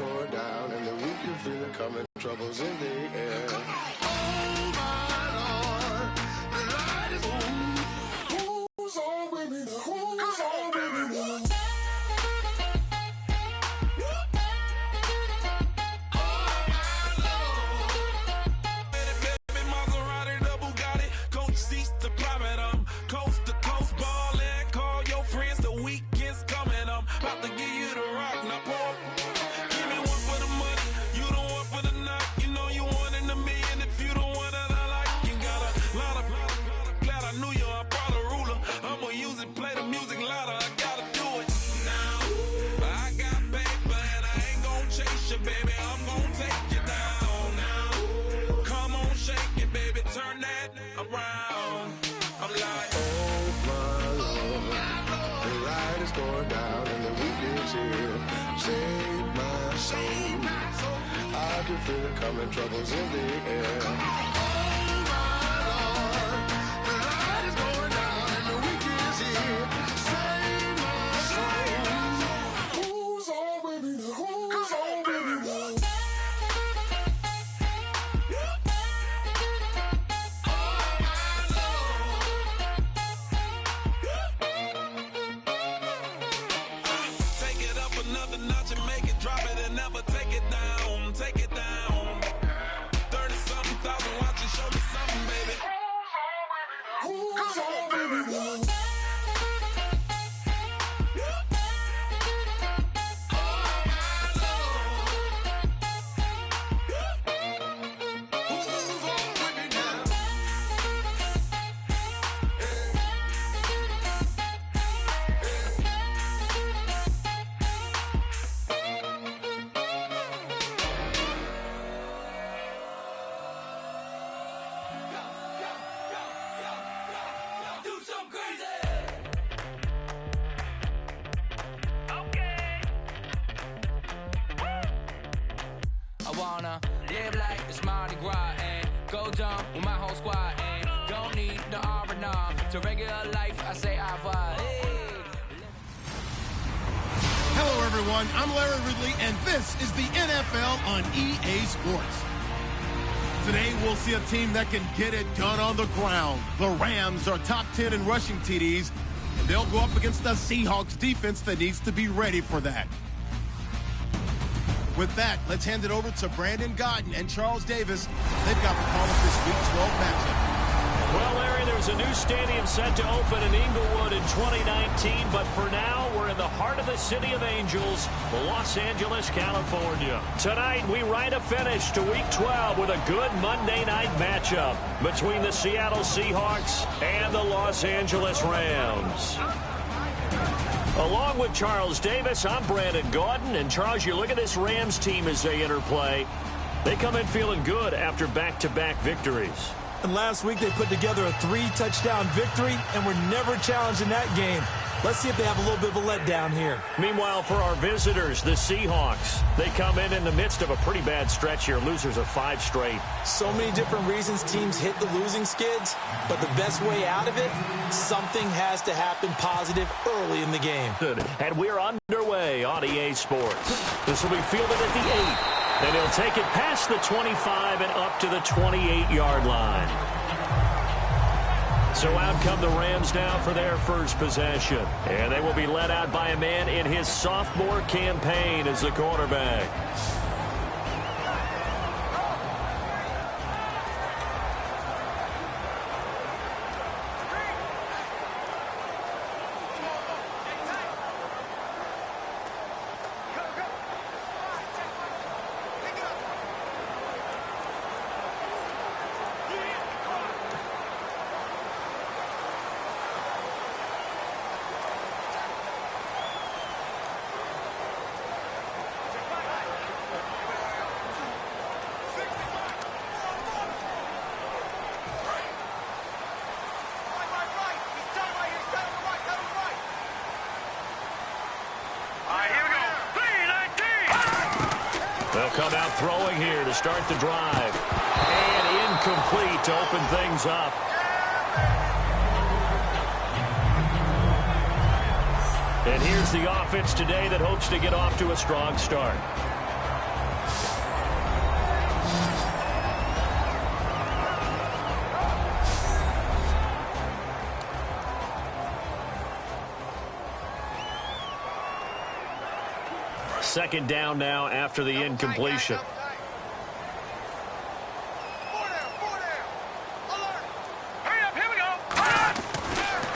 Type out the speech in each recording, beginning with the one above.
going down, and the weak can feel it coming. Troubles in the air. Oh my Lord, the light is on. Who's on with me now? Who's on with me now? Going down and the weekend's here. Save my soul. I can feel it coming, troubles in the air. Oh my Lord, the light is going down and the weekend's here. Save my soul. Who's on with me now? Who's on with me now? Live like it's Mardi Gras and go dumb with my whole squad and don't need the R&R to regular life. I say I vibe. Hey. Hello, everyone. I'm Larry Ridley, and this is the NFL on EA Sports. Today, we'll see a team that can get it done on the ground. The Rams are top 10 in rushing TDs, and they'll go up against the Seahawks defense that needs to be ready for that. With that, let's hand it over to Brandon Godden and Charles Davis. They've got the call of this Week 12 matchup. Well, Larry, there's a new stadium set to open in Inglewood in 2019, but for now, we're in the heart of the City of Angels, Los Angeles, California. Tonight, we write a finish to Week 12 with a good Monday night matchup between the Seattle Seahawks and the Los Angeles Rams. Along with Charles Davis, I'm Brandon Gaudin. And, Charles, you look at this Rams team as they interplay. They come in feeling good after back-to-back victories. And last week they put together a 3-touchdown victory and were never challenged in that game. Let's see if they have a little bit of a letdown here. Meanwhile, for our visitors, the Seahawks, they come in the midst of a pretty bad stretch here. Losers of 5 straight. So many different reasons teams hit the losing skids, but the best way out of it, something has to happen positive early in the game. And we're underway on EA Sports. This will be fielded at the 8, and he'll take it past the 25 and up to the 28-yard line. So out come the Rams now for their first possession. And they will be led out by a man in his sophomore campaign as the quarterback. They'll come out throwing here to start the drive. And incomplete to open things up. And here's the offense today that hopes to get off to a strong start. second down now after the incompletion.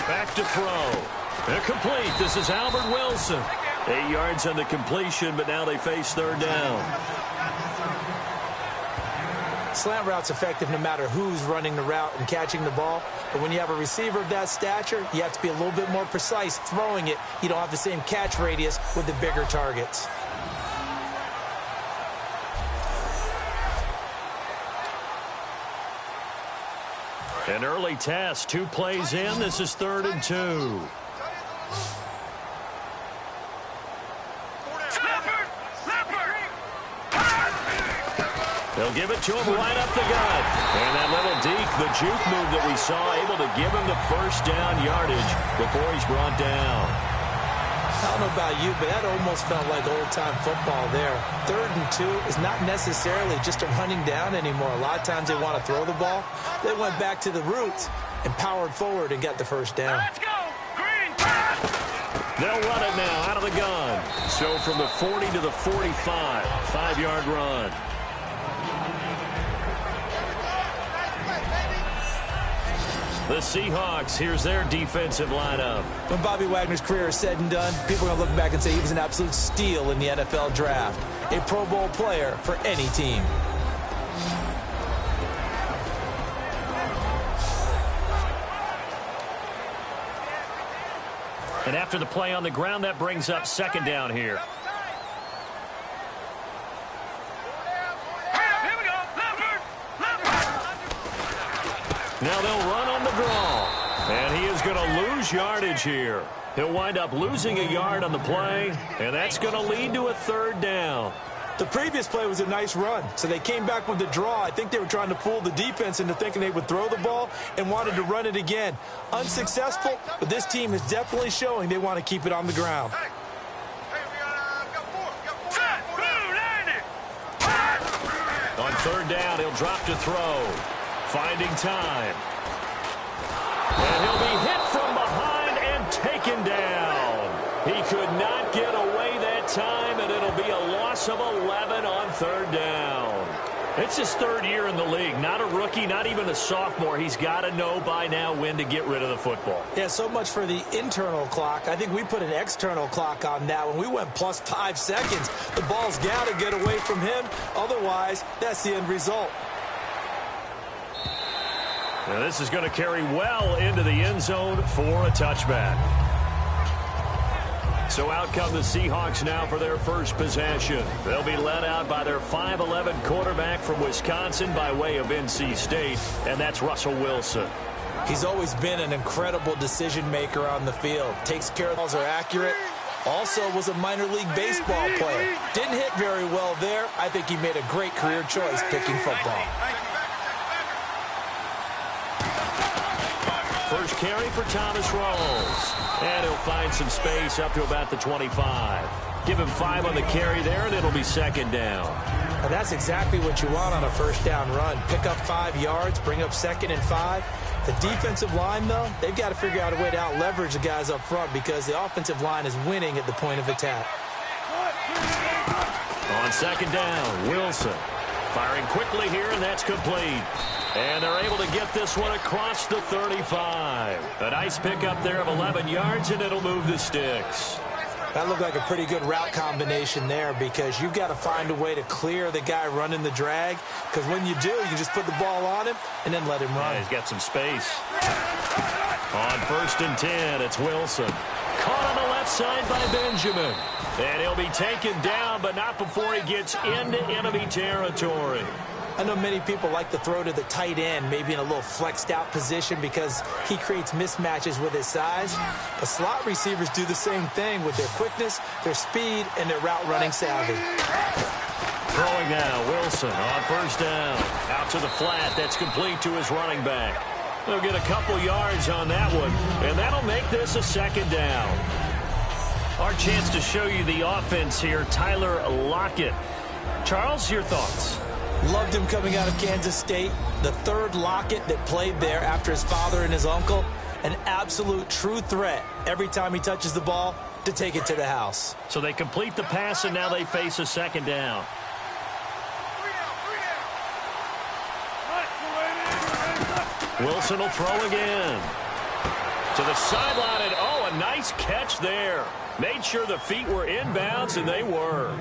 Back to throw. They're complete. This is Albert Wilson. 8 yards on the completion, but now they face third down. Slant route's effective no matter who's running the route and catching the ball. But when you have a receiver of that stature, you have to be a little bit more precise throwing it. You don't have the same catch radius with the bigger targets. An early test, 2 plays in. This is 3rd and 2. They'll give it to him right up the gut. And that little deke, the juke move that we saw, able to give him the first down yardage before he's brought down. I don't know about you, but that almost felt like old-time football there. 3rd and 2 is not necessarily just a running down anymore. A lot of times they want to throw the ball. They went back to the roots and powered forward and got the first down. Let's go! Green! They'll run it now out of the gun. So from the 40 to the 45, 5-yard run. The Seahawks, here's their defensive lineup. When Bobby Wagner's career is said and done, people are going to look back and say he was an absolute steal in the NFL draft. A Pro Bowl player for any team. And after the play on the ground, that brings up second down here. Now they'll run on the draw. And he is going to lose yardage here. He'll wind up losing a yard on the play, and that's going to lead to a 3rd down. The previous play was a nice run, so they came back with the draw. I think they were trying to fool the defense into thinking they would throw the ball and wanted to run it again. Unsuccessful, but this team is definitely showing they want to keep it on the ground. On 3rd down, he'll drop to throw. Finding time. And he'll be hit from behind and taken down. He could not get away that time, and it'll be a loss of 11 on 3rd down. It's his 3rd year in the league. Not a rookie, not even a sophomore. He's got to know by now when to get rid of the football. Yeah, so much for the internal clock. I think we put an external clock on that. When we went plus 5 seconds, the ball's got to get away from him. Otherwise, that's the end result. Now this is going to carry well into the end zone for a touchback. So out come the Seahawks now for their first possession. They'll be led out by their 5'11 quarterback from Wisconsin by way of NC State, and that's Russell Wilson. He's always been an incredible decision maker on the field. Takes care of balls are accurate. Also was a minor league baseball player. Didn't hit very well there. I think he made a great career choice picking football. First carry for Thomas Rawls. And he'll find some space up to about the 25. Give him 5 on the carry there, and it'll be 2nd down. And that's exactly what you want on a 1st down run. Pick up 5 yards, bring up 2nd and 5. The defensive line, though, they've got to figure out a way to out-leverage the guys up front because the offensive line is winning at the point of attack. On 2nd down, Wilson firing quickly here, and that's complete. And they're able to get this one across the 35. A nice pickup there of 11 yards, and it'll move the sticks. That looked like a pretty good route combination there because you've got to find a way to clear the guy running the drag because when you do, you can just put the ball on him and then let him run. Yeah, he's got some space. On 1st and 10, it's Wilson. Caught on the left side by Benjamin. And he'll be taken down, but not before he gets into enemy territory. I know many people like to throw to the tight end, maybe in a little flexed out position because he creates mismatches with his size. But slot receivers do the same thing with their quickness, their speed, and their route running savvy. Throwing now, Wilson on 1st down. Out to the flat, that's complete to his running back. They'll get a couple yards on that one, and that'll make this a 2nd down. Our chance to show you the offense here, Tyler Lockett. Charles, your thoughts? Loved him coming out of Kansas State. The 3rd Lockett that played there after his father and his uncle. An absolute true threat every time he touches the ball. to take it to the house. So they complete the pass, and now they face a second down. Wilson will throw again. To the sideline, and oh, a nice catch there. Made sure the feet were inbounds, and they were.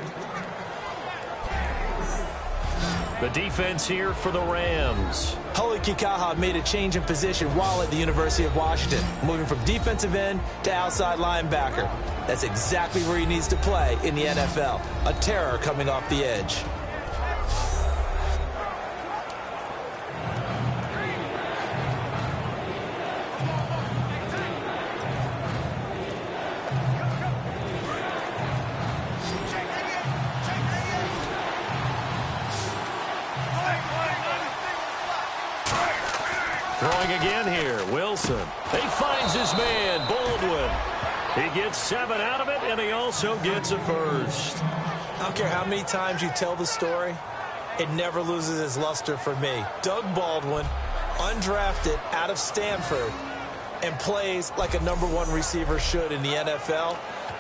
The defense here for the Rams. Huli Kikaha made a change in position while at the University of Washington, moving from defensive end to outside linebacker. That's exactly where he needs to play in the NFL. A terror coming off the edge. Throwing again here, Wilson. He finds his man, Baldwin. He gets 7 out of it, and he also gets a first. I don't care how many times you tell the story, it never loses its luster for me. Doug Baldwin, undrafted out of Stanford, and plays like a #1 receiver should in the NFL.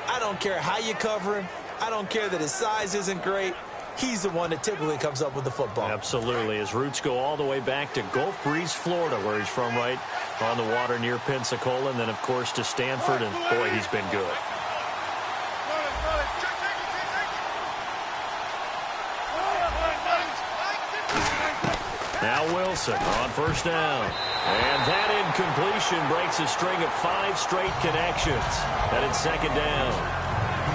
I don't care how you cover him. I don't care that his size isn't great. He's the one that typically comes up with the football. Absolutely. His roots go all the way back to Gulf Breeze, Florida, where he's from, right on the water near Pensacola, and then, of course, to Stanford, and, boy, he's been good. Now Wilson on first down. And that incompletion breaks a string of 5 straight connections. Headed second down.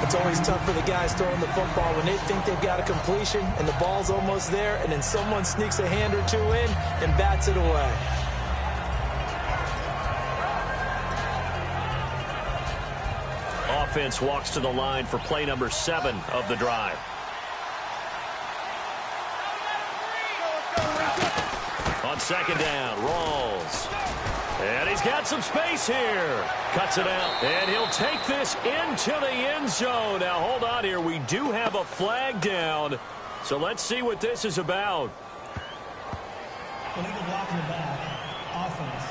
It's always tough for the guys throwing the football when they think they've got a completion and the ball's almost there, and then someone sneaks a hand or two in and bats it away. Offense walks to the line for play number 7 of the drive. On second down, Rawls. And he's got some space here. Cuts it out. And he'll take this into the end zone. Now, hold on here. We do have a flag down. So let's see what this is about. Illegal block in the back. Offense.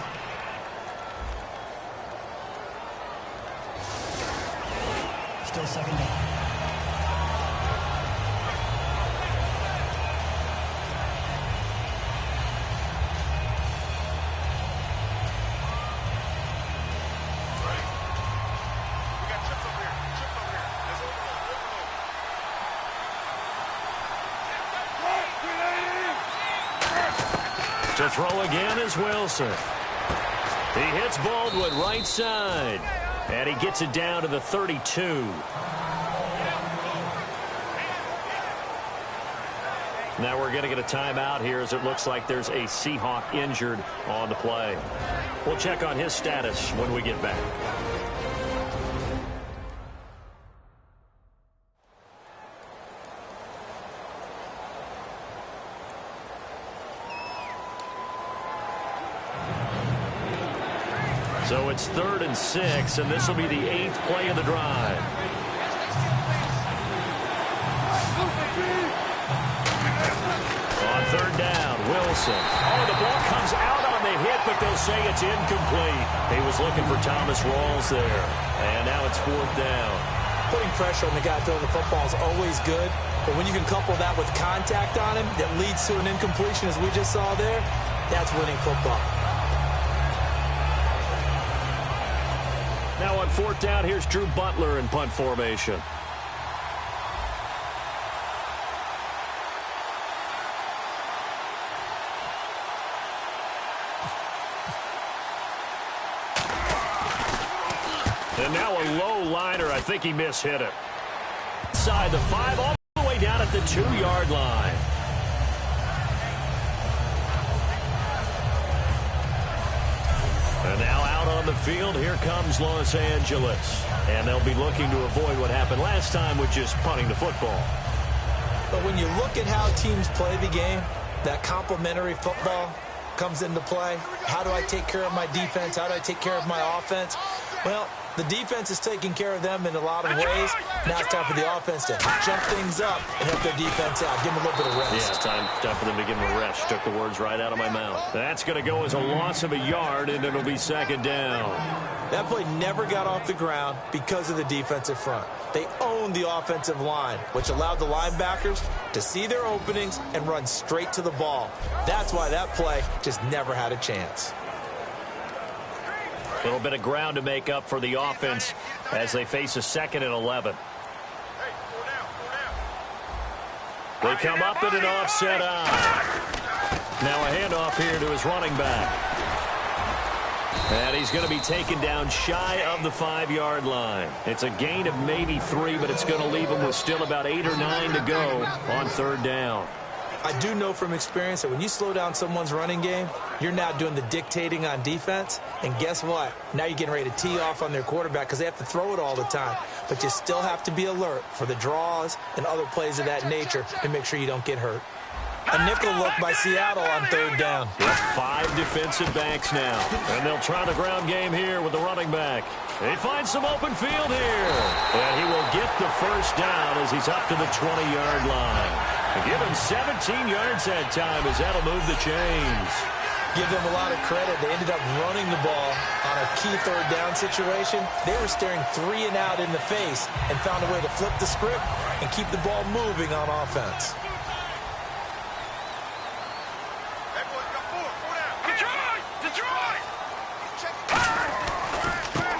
Still second down. To throw again is Wilson. He hits Baldwin right side. And he gets it down to the 32. Now we're going to get a timeout here as it looks like there's a Seahawk injured on the play. We'll check on his status when we get back. So it's 3rd and 6, and this will be the 8th play of the drive. On 3rd down, Wilson. Oh, the ball comes out on the hit, but they'll say it's incomplete. He was looking for Thomas Rawls there, and now it's 4th down. Putting pressure on the guy throwing the football is always good, but when you can couple that with contact on him that leads to an incompletion, as we just saw there, that's winning football. Now on 4th down, here's Drew Butler in punt formation. And now a low liner. I think he mishit it. Inside the 5, all the way down at the 2-yard line. And now out on the field, here comes Los Angeles. And they'll be looking to avoid what happened last time with just punting the football. But when you look at how teams play the game, that complementary football comes into play. How do I take care of my defense? How do I take care of my offense? Well, The defense is taking care of them in a lot of ways. Now it's time for the offense to jump things up and help their defense out. Give them a little bit of rest. Yeah, time for them to give them a rest. Took the words right out of my mouth. That's going to go as a loss of a yard, and it'll be second down. That play never got off the ground because of the defensive front. They owned the offensive line, which allowed the linebackers to see their openings and run straight to the ball. That's why that play just never had a chance. A little bit of ground to make up for the offense as they face a 2nd and 11. They come up in an offset eye. Now a handoff here to his running back. And he's going to be taken down shy of the 5-yard line. It's a gain of maybe 3, but it's going to leave him with still about 8 or 9 to go on 3rd down. I do know from experience that when you slow down someone's running game, you're now doing the dictating on defense. And guess what? Now you're getting ready to tee off on their quarterback because they have to throw it all the time. But you still have to be alert for the draws and other plays of that nature to make sure you don't get hurt. A nickel look by Seattle on 3rd down. It's 5 defensive backs now. And they'll try the ground game here with the running back. He finds some open field here. And he will get the first down as he's up to the 20-yard line. Give him 17 yards that time as that'll move the chains. Give them a lot of credit. They ended up running the ball on a key 3rd down situation. They were staring 3 and out in the face and found a way to flip the script and keep the ball moving on offense.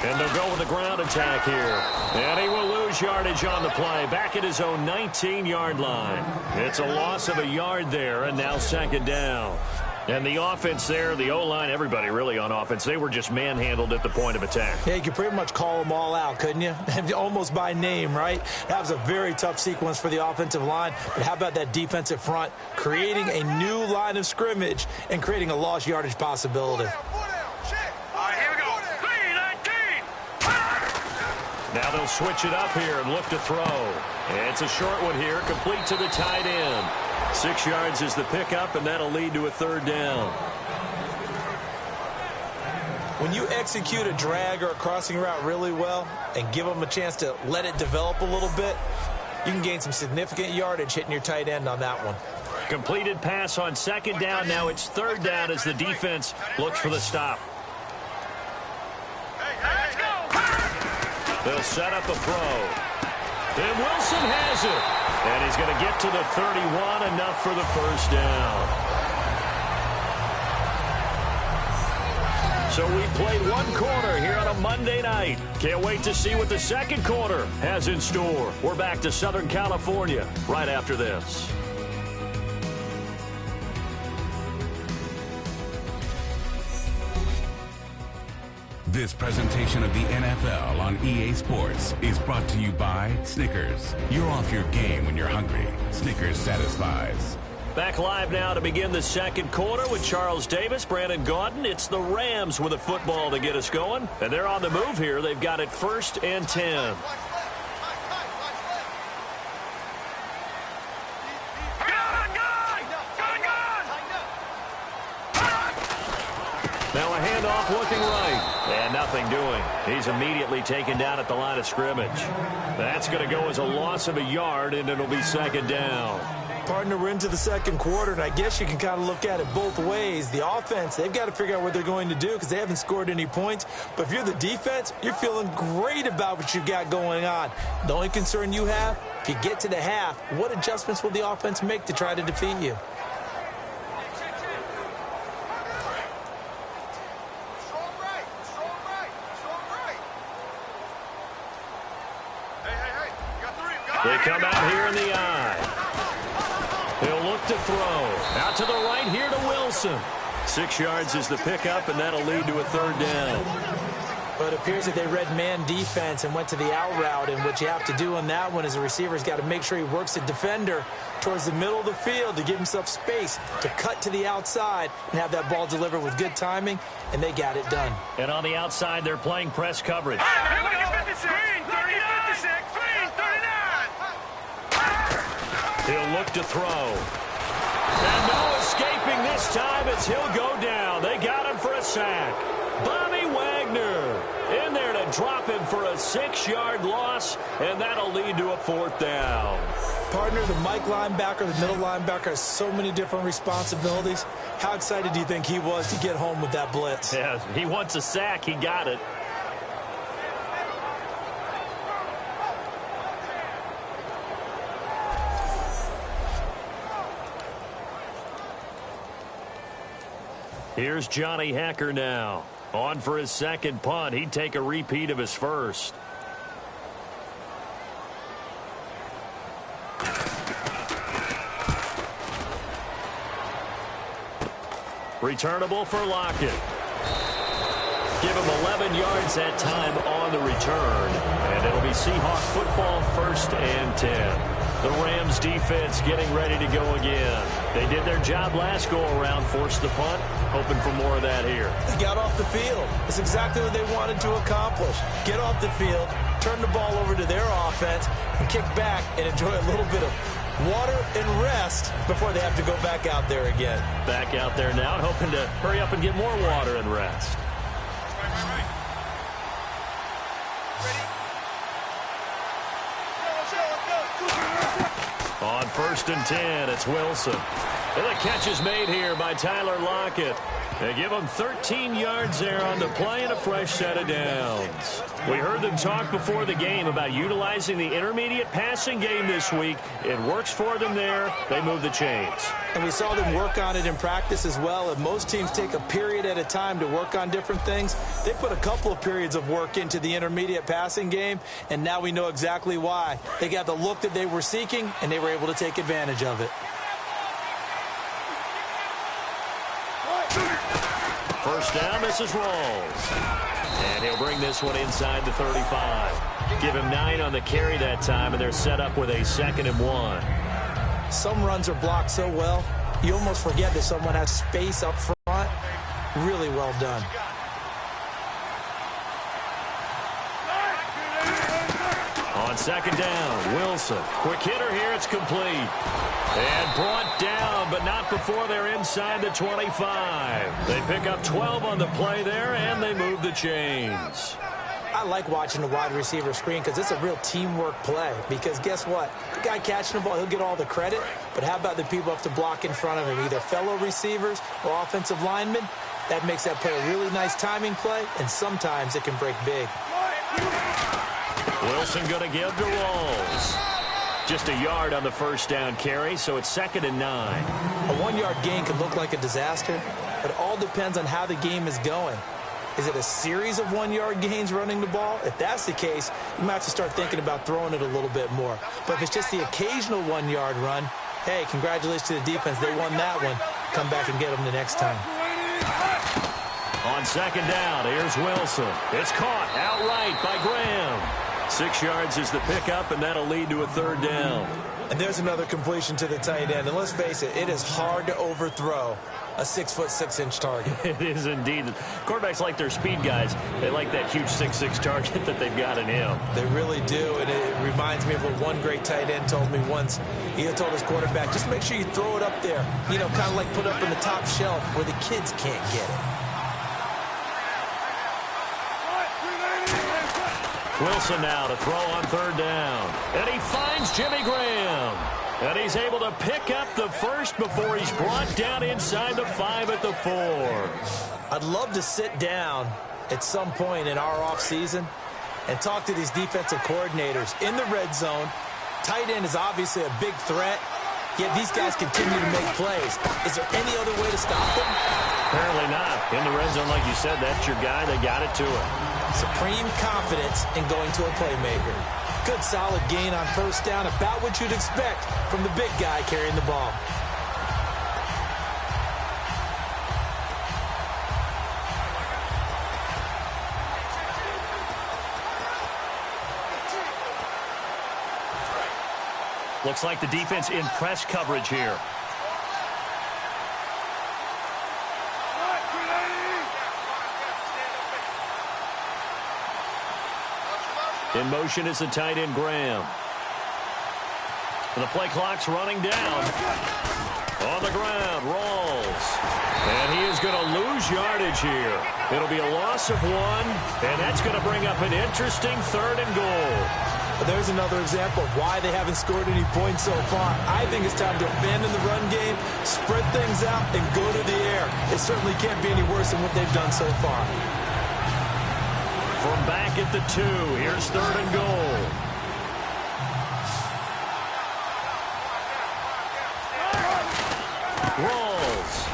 And they'll go with the ground attack here. And he will lose yardage on the play. Back at his own 19-yard line. It's a loss of a yard there, and now 2nd down. And the offense there, the O-line, everybody really on offense, they were just manhandled at the point of attack. Yeah, you could pretty much call them all out, couldn't you? Almost by name, right? That was a very tough sequence for the offensive line. But how about that defensive front creating a new line of scrimmage and creating a lost yardage possibility? Now they'll switch it up here and look to throw. It's a short one here, complete to the tight end. 6 yards is the pickup, and that'll lead to a 3rd down. When you execute a drag or a crossing route really well and give them a chance to let it develop a little bit, you can gain some significant yardage hitting your tight end on that one. Completed pass on 2nd down. Now it's 3rd down as the defense looks for the stop. They'll set up a throw. And Wilson has it. And he's going to get to the 31, enough for the first down. So we played 1 quarter here on a Monday night. Can't wait to see what the 2nd quarter has in store. We're back to Southern California right after this. This presentation of the NFL on EA Sports is brought to you by Snickers. You're off your game when you're hungry. Snickers satisfies. Back live now to begin the 2nd quarter with Charles Davis, Brandon Gaudin. It's the Rams with a football to get us going. And they're on the move here. They've got it 1st and 10. Now a handoff looking right. And nothing doing. He's immediately taken down at the line of scrimmage. That's going to go as a loss of a yard, and it'll be 2nd down. Partner, we're into the 2nd quarter, and I guess you can kind of look at it both ways. The offense, they've got to figure out what they're going to do because they haven't scored any points. But if you're the defense, you're feeling great about what you've got going on. The only concern you have, if you get to the half, what adjustments will the offense make to try to defeat you? They come out here in the eye. He'll look to throw. Out to the right here to Wilson. 6 yards is the pickup, and that'll lead to a 3rd down. But it appears that they read man defense and went to the out route, and what you have to do on that one is the receiver's got to make sure he works the defender towards the middle of the field to give himself space to cut to the outside and have that ball delivered with good timing, and they got it done. And on the outside, they're playing press coverage. He'll look to throw. And no escaping this time as he'll go down. They got him for a sack. Bobby Wagner Wagner in there to drop him for a 6-yard loss, and that'll lead to a 4th down. Partner, the Mike linebacker, the middle linebacker has so many different responsibilities. How excited do you think he was to get home with that blitz? Yeah, he wants a sack. He got it. Here's Johnny Hacker now. On for his second punt. He'd take a repeat of his first. Returnable for Lockett. Give him 11 yards that time on the return. And it'll be Seahawk football, 1st and 10. The Rams defense getting ready to go again. They did their job last go-around, forced the punt, hoping for more of that here. They got off the field. It's exactly what they wanted to accomplish. Get off the field, turn the ball over to their offense, and kick back and enjoy a little bit of water and rest before they have to go back out there again. Back out there now, hoping to hurry up and get more water and rest. On 1st and 10, it's Wilson. And the catch is made here by Tyler Lockett. They give him 13 yards there on the play and a fresh set of downs. We heard them talk before the game about utilizing the intermediate passing game this week. It works for them there. They move the chains. And we saw them work on it in practice as well. And most teams take a period at a time to work on different things. They put a couple of periods of work into the intermediate passing game, and now we know exactly why. They got the look that they were seeking, and they were able to take advantage of it. First down, this is Rawls. And he'll bring this one inside the 35. Give him 9 on the carry that time, and they're set up with a 2nd and 1. Some runs are blocked so well, you almost forget that someone has space up front. Really well done. On 2nd down, Wilson. Quick hitter here, it's complete. And brought down, but not before they're inside the 25. They pick up 12 on the play there, and they move the chains. I like watching the wide receiver screen because it's a real teamwork play. Because guess what? The guy catching the ball, he'll get all the credit. But how about the people up to block in front of him, either fellow receivers or offensive linemen? That makes that play a really nice timing play, and sometimes it can break big. Wilson going to give to Rawls. Just a yard on the first down carry, so it's 2nd and 9. A 1-yard gain can look like a disaster, but it all depends on how the game is going. Is it a series of 1-yard gains running the ball? If that's the case, you might have to start thinking about throwing it a little bit more. But if it's just the occasional 1-yard run, hey, congratulations to the defense. They won that one. Come back and get them the next time. On 2nd down, here's Wilson. It's caught outright by Graham. 6 yards is the pickup, and that'll lead to a 3rd down. And there's another completion to the tight end. And let's face it, it is hard to overthrow a 6'6" target. It is indeed. Quarterbacks like their speed guys. They like that huge 6'6" target that they've got in him. They really do, and it reminds me of what one great tight end told me once. He told his quarterback, just make sure you throw it up there, you know, kind of like put up in the top shelf where the kids can't get it. Wilson now to throw on 3rd down. And he finds Jimmy Graham. And he's able to pick up the first before he's brought down inside the 5 at the 4. I'd love to sit down at some point in our offseason and talk to these defensive coordinators in the red zone. Tight end is obviously a big threat, yet these guys continue to make plays. Is there any other way to stop them? Apparently not. In the red zone, like you said, that's your guy. They got it to him. Supreme confidence in going to a playmaker. Good solid gain on first down, about what you'd expect from the big guy carrying the ball. Looks like the defense in press coverage here. In motion is the tight end, Graham. And the play clock's running down. On the ground, Rawls. And he is going to lose yardage here. It'll be a loss of 1, and that's going to bring up an interesting 3rd and goal. There's another example of why they haven't scored any points so far. I think it's time to abandon the run game, spread things out, and go to the air. It certainly can't be any worse than what they've done so far. From back at the 2, here's 3rd and goal. Rolls.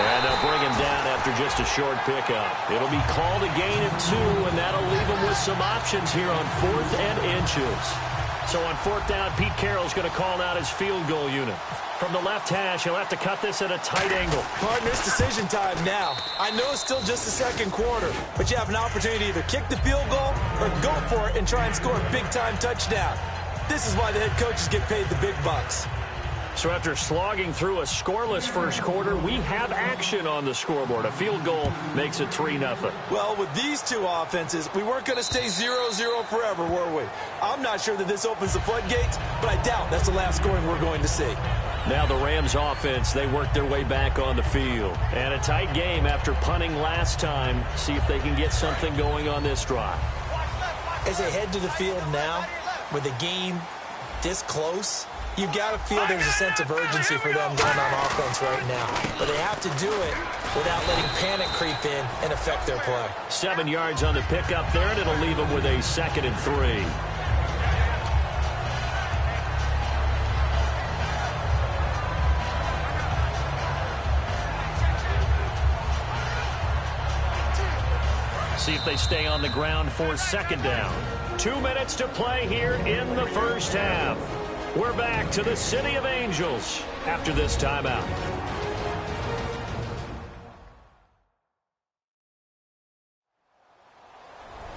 And they'll bring him down after just a short pickup. It'll be called a gain of 2, and that'll leave him with some options here on 4th and inches. So on 4th down, Pete Carroll's going to call out his field goal unit. From the left hash, he'll have to cut this at a tight angle. Partner, it's decision time now. I know it's still just the second quarter, but you have an opportunity to either kick the field goal or go for it and try and score a big-time touchdown. This is why the head coaches get paid the big bucks. So after slogging through a scoreless first quarter, we have action on the scoreboard. A field goal makes it 3-0. Well, with these two offenses, we weren't going to stay 0-0 forever, were we? I'm not sure that this opens the floodgates, but I doubt that's the last scoring we're going to see. Now the Rams offense, they work their way back on the field. And a tight game after punting last time. See if they can get something going on this drive. As they head to the field now, with the game this close, you've got to feel there's a sense of urgency for them going on offense right now. But they have to do it without letting panic creep in and affect their play. 7 yards on the pickup there, and it'll leave them with a 2nd and 3. See if they stay on the ground for 2nd down. 2 minutes to play here in the first half. We're back to the City of Angels after this timeout.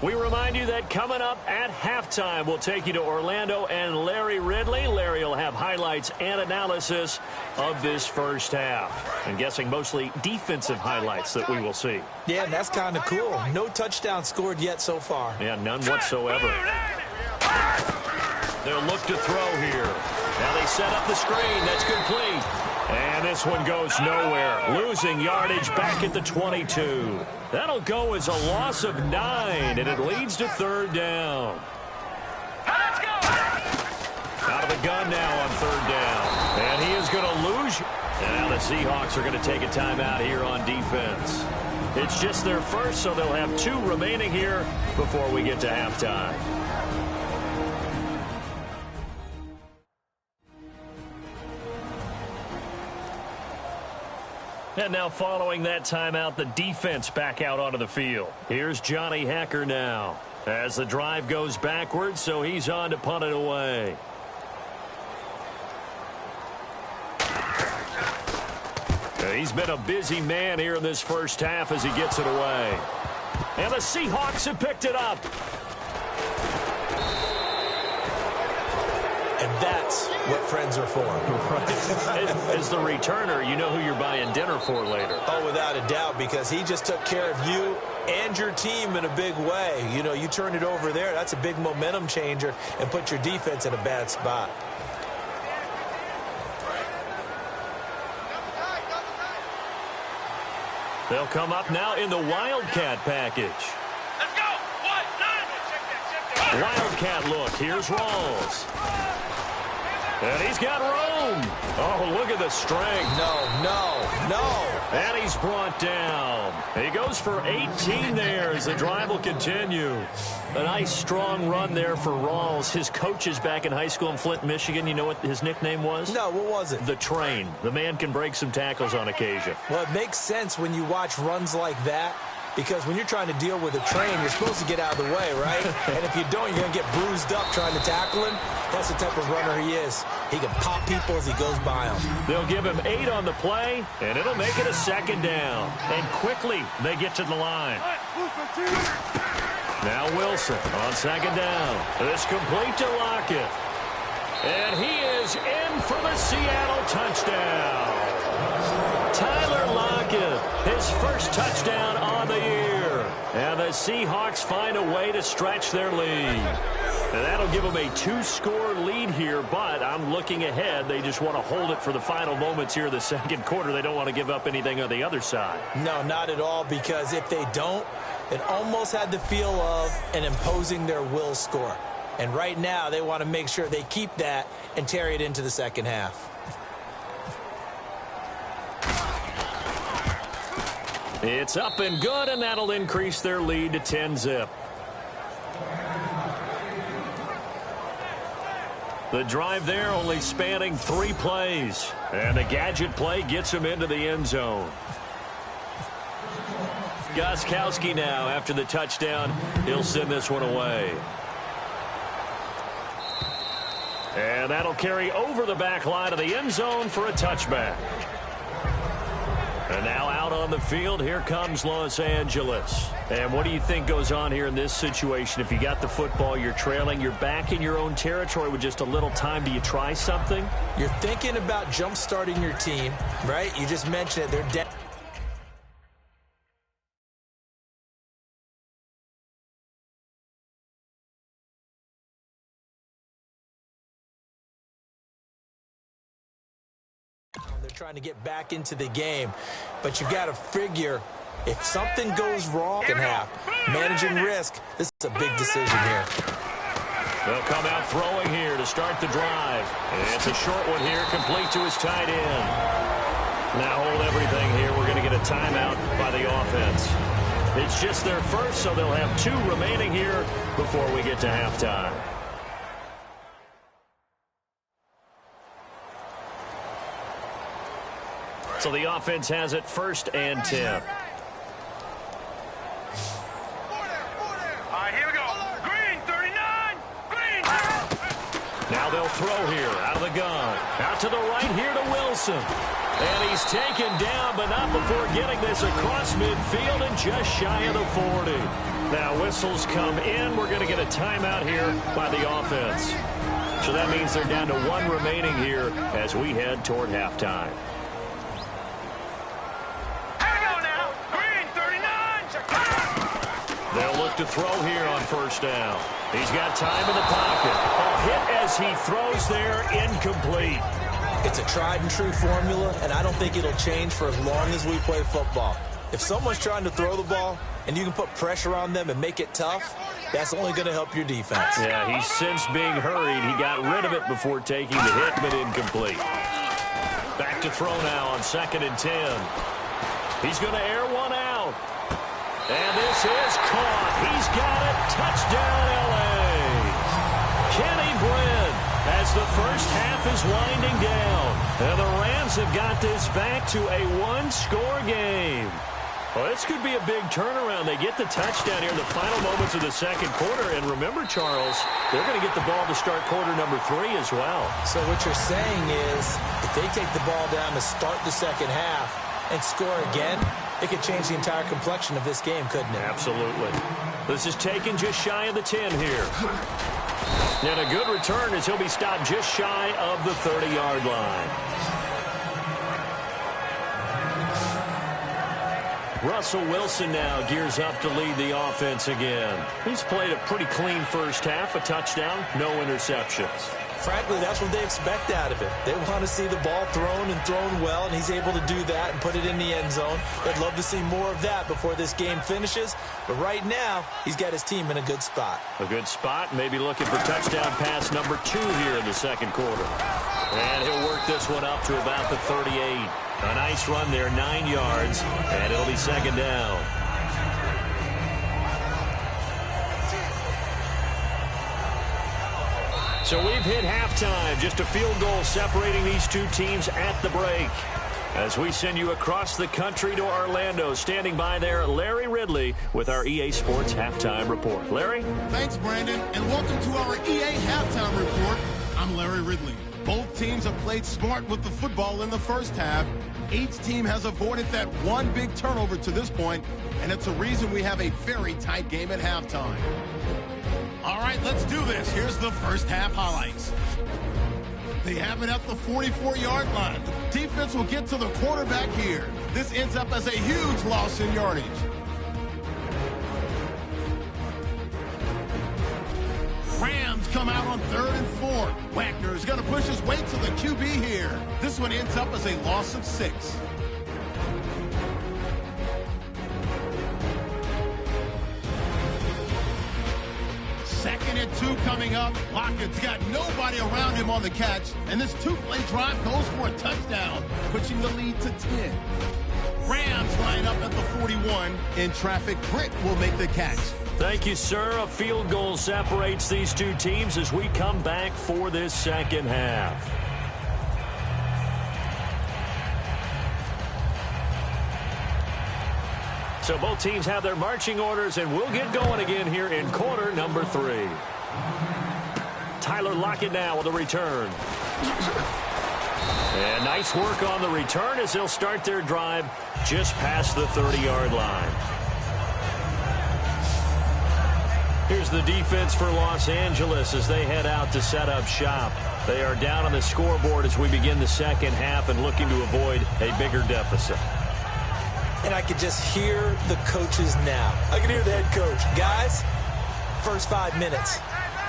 We remind you that coming up at halftime, we'll take you to Orlando and Larry Ridley. Larry will have highlights and analysis of this first half. I'm guessing mostly defensive highlights that we will see. Yeah, and that's kind of cool. No touchdown scored yet so far. Yeah, none whatsoever. They'll look to throw here. Now they set up the screen. That's complete. And this one goes nowhere. Losing yardage back at the 22. That'll go as a loss of 9, and it leads to 3rd down. Let's go. Out of the gun now on 3rd down. And he is going to lose. And now the Seahawks are going to take a timeout here on defense. It's just their first, so they'll have 2 remaining here before we get to halftime. And now following that timeout, the defense back out onto the field. Here's Johnny Hacker now as the drive goes backwards, so he's on to punt it away. He's been a busy man here in this first half as he gets it away. And the Seahawks have picked it up. And that's what friends are for. Right. As the returner, you know who you're buying dinner for later. Oh, without a doubt, because he just took care of you and your team in a big way. You know, you turn it over there, that's a big momentum changer and put your defense in a bad spot. They'll come up now in the Wildcat package. Let's go! Check that. Wildcat look. Here's Rawls. And he's got room. Oh, look at the strength. No. And he's brought down. He goes for 18 there as the drive will continue. A nice, strong run there for Rawls. His coaches back in high school in Flint, Michigan, you know what his nickname was? No, what was it? The Train. The man can break some tackles on occasion. Well, it makes sense when you watch runs like that, because when you're trying to deal with a train, you're supposed to get out of the way, right? And if you don't, you're going to get bruised up trying to tackle him. That's the type of runner he is. He can pop people as he goes by them. They'll give him 8 on the play, and it'll make it a 2nd down. And quickly, they get to the line. Now Wilson on 2nd down. This complete to Lockett. And he is in for the Seattle touchdown. Tyler Lockett, his first touchdown on the year. And the Seahawks find a way to stretch their lead. And that'll give them a 2-score lead lead here, but I'm looking ahead. They just want to hold it for the final moments here in the second quarter. They don't want to give up anything on the other side. No, not at all, because if they don't, it almost had the feel of an imposing their will score. And right now, they want to make sure they keep that and carry it into the second half. It's up and good, and that'll increase their lead to 10-zip. The drive there only spanning 3 plays. And the gadget play gets him into the end zone. Gostkowski now, after the touchdown, he'll send this one away. And that'll carry over the back line of the end zone for a touchback. And now out on the field, here comes Los Angeles. And what do you think goes on here in this situation? If you got the football, you're trailing, you're back in your own territory with just a little time. Do you try something? You're thinking about jump-starting your team, right? You just mentioned it. They're down. They're trying to get back into the game, but you've got to figure if something goes wrong in half, managing risk, this is a big decision here. They'll come out throwing here to start the drive. It's a short one here, complete to his tight end. Now hold everything here. We're going to get a timeout by the offense. It's just their first, so they'll have 2 remaining here before we get to halftime. So the offense has it 1st and 10. All right, here we go. Green, 39. Green. Now they'll throw here out of the gun. Out to the right here to Wilson. And he's taken down, but not before getting this across midfield and just shy of the 40. Now whistles come in. We're going to get a timeout here by the offense. So that means they're down to 1 remaining here as we head toward halftime. They'll look to throw here on 1st down. He's got time in the pocket. A hit as he throws there, incomplete. It's a tried-and-true formula, and I don't think it'll change for as long as we play football. If someone's trying to throw the ball and you can put pressure on them and make it tough, that's only going to help your defense. Yeah, he's since being hurried. He got rid of it before taking the hit, but incomplete. Back to throw now on 2nd and 10. He's going to air one out. And this is caught. He's got it. Touchdown, L.A. Kenny Bryn as the first half is winding down. And the Rams have got this back to a 1-score game. Well, this could be a big turnaround. They get the touchdown here in the final moments of the second quarter. And remember, Charles, they're going to get the ball to start quarter number 3 as well. So what you're saying is if they take the ball down to start the second half and score again, it could change the entire complexion of this game, couldn't it? Absolutely. This is taken just shy of the 10 here. And a good return as he'll be stopped just shy of the 30-yard line. Russell Wilson now gears up to lead the offense again. He's played a pretty clean first half, a touchdown, no interceptions. Frankly, that's what they expect out of it. They want to see the ball thrown and thrown well, and he's able to do that and put it in the end zone. They'd love to see more of that before this game finishes. But right now, he's got his team in a good spot. A good spot, maybe looking for touchdown pass number 2 here in the second quarter. And he'll work this one up to about the 38. A nice run there, 9 yards, and it'll be 2nd down. So we've hit halftime, just a field goal separating these 2 teams at the break. As we send you across the country to Orlando, standing by there, Larry Ridley with our EA Sports Halftime Report. Larry? Thanks, Brandon, and welcome to our EA Halftime Report. I'm Larry Ridley. Both teams have played smart with the football in the first half. Each team has avoided that one big turnover to this point, and it's a reason we have a very tight game at halftime. All right, let's do this. Here's the first half highlights. They have it at the 44-yard line. The defense will get to the quarterback here. This ends up as a huge loss in yardage. Rams come out on 3rd and 4. Wagner is going to push his way to the QB here. This one ends up as a loss of 6. Second and 2 coming up. Lockett's got nobody around him on the catch, and this 2-play drive goes for a touchdown, pushing the lead to 10. Rams line up at the 41. In traffic, Britt will make the catch. Thank you, sir. A field goal separates these two teams as we come back for this second half. So both teams have their marching orders, and we'll get going again here in quarter number 3. Tyler Lockett now with a return. And nice work on the return as they'll start their drive just past the 30-yard line. Here's the defense for Los Angeles as they head out to set up shop. They are down on the scoreboard as we begin the second half and looking to avoid a bigger deficit. And I could just hear the coaches now. I can hear the head coach. Guys, first 5 minutes,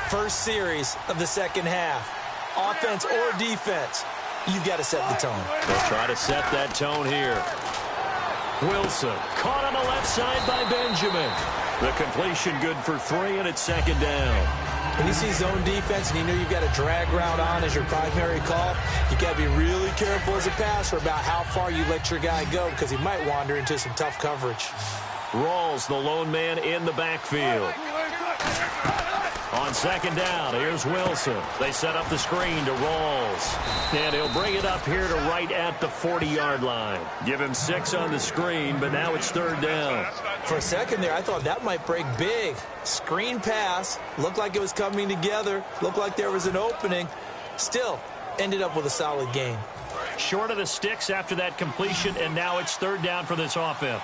first series of the second half, offense or defense, you've got to set the tone. They'll try to set that tone here. Wilson caught on the left side by Benjamin. The completion good for 3, and it's second down. When you see zone defense and you know you've got a drag route on as your primary call, you got to be really careful as a passer about how far you let your guy go because he might wander into some tough coverage. Rawls, the lone man in the backfield. On second down, here's Wilson. They set up the screen to Rawls. And he'll bring it up here to right at the 40-yard line. Give him 6 on the screen, but now it's third down. For a second there, I thought that might break big. Screen pass. Looked like it was coming together. Looked like there was an opening. Still, ended up with a solid game. Short of the sticks after that completion, and now it's third down for this offense.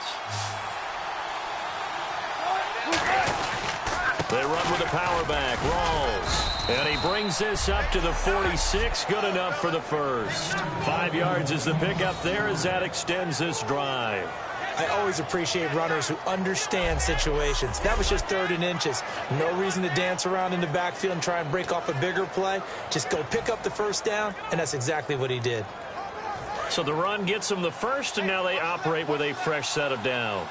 They run with a power back, Rawls. And he brings this up to the 46, good enough for the first. 5 yards is the pickup there as that extends this drive. I always appreciate runners who understand situations. That was just 3rd and inches. No reason to dance around in the backfield and try and break off a bigger play. Just go pick up the first down, and that's exactly what he did. So the run gets them the first, and now they operate with a fresh set of downs.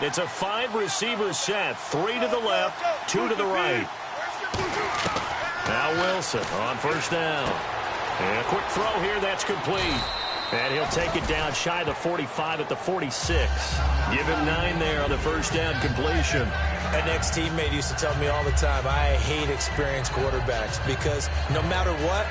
It's a 5-receiver set, 3 to the left, 2 to the right. Now Wilson on first down. And a quick throw here, that's complete. And he'll take it down shy of the 45 at the 46. Give him 9 there on the first down completion. An ex-teammate used to tell me all the time, I hate experienced quarterbacks because no matter what,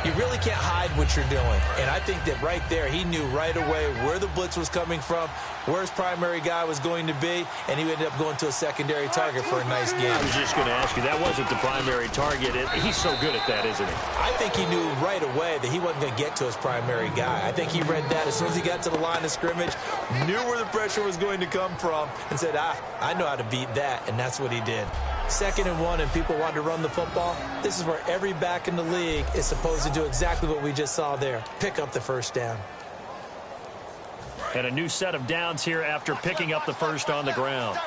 you really can't hide what you're doing. And I think that right there, he knew right away where the blitz was coming from, where his primary guy was going to be, and he ended up going to a secondary target for a nice game. I was just going to ask you, that wasn't the primary target. He's so good at that, isn't he? I think he knew right away that he wasn't going to get to his primary guy. I think he read that as soon as he got to the line of scrimmage, knew where the pressure was going to come from, and said, I know how to beat that, and that's what he did. 2nd and 1 and people want to run the football. This is where every back in the league is supposed to do exactly what we just saw there. Pick up the first down. And a new set of downs here after picking up the first on the ground.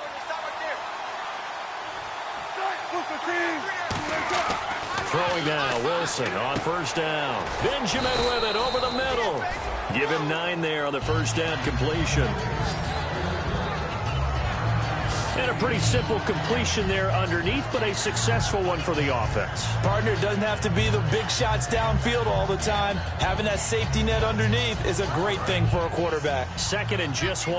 Throwing now, Wilson on first down. Benjamin with it over the middle. Give him 9 there on the first down completion. And a pretty simple completion there underneath, but a successful one for the offense. Partner, it doesn't have to be the big shots downfield all the time. Having that safety net underneath is a great thing for a quarterback. 2nd and just 1.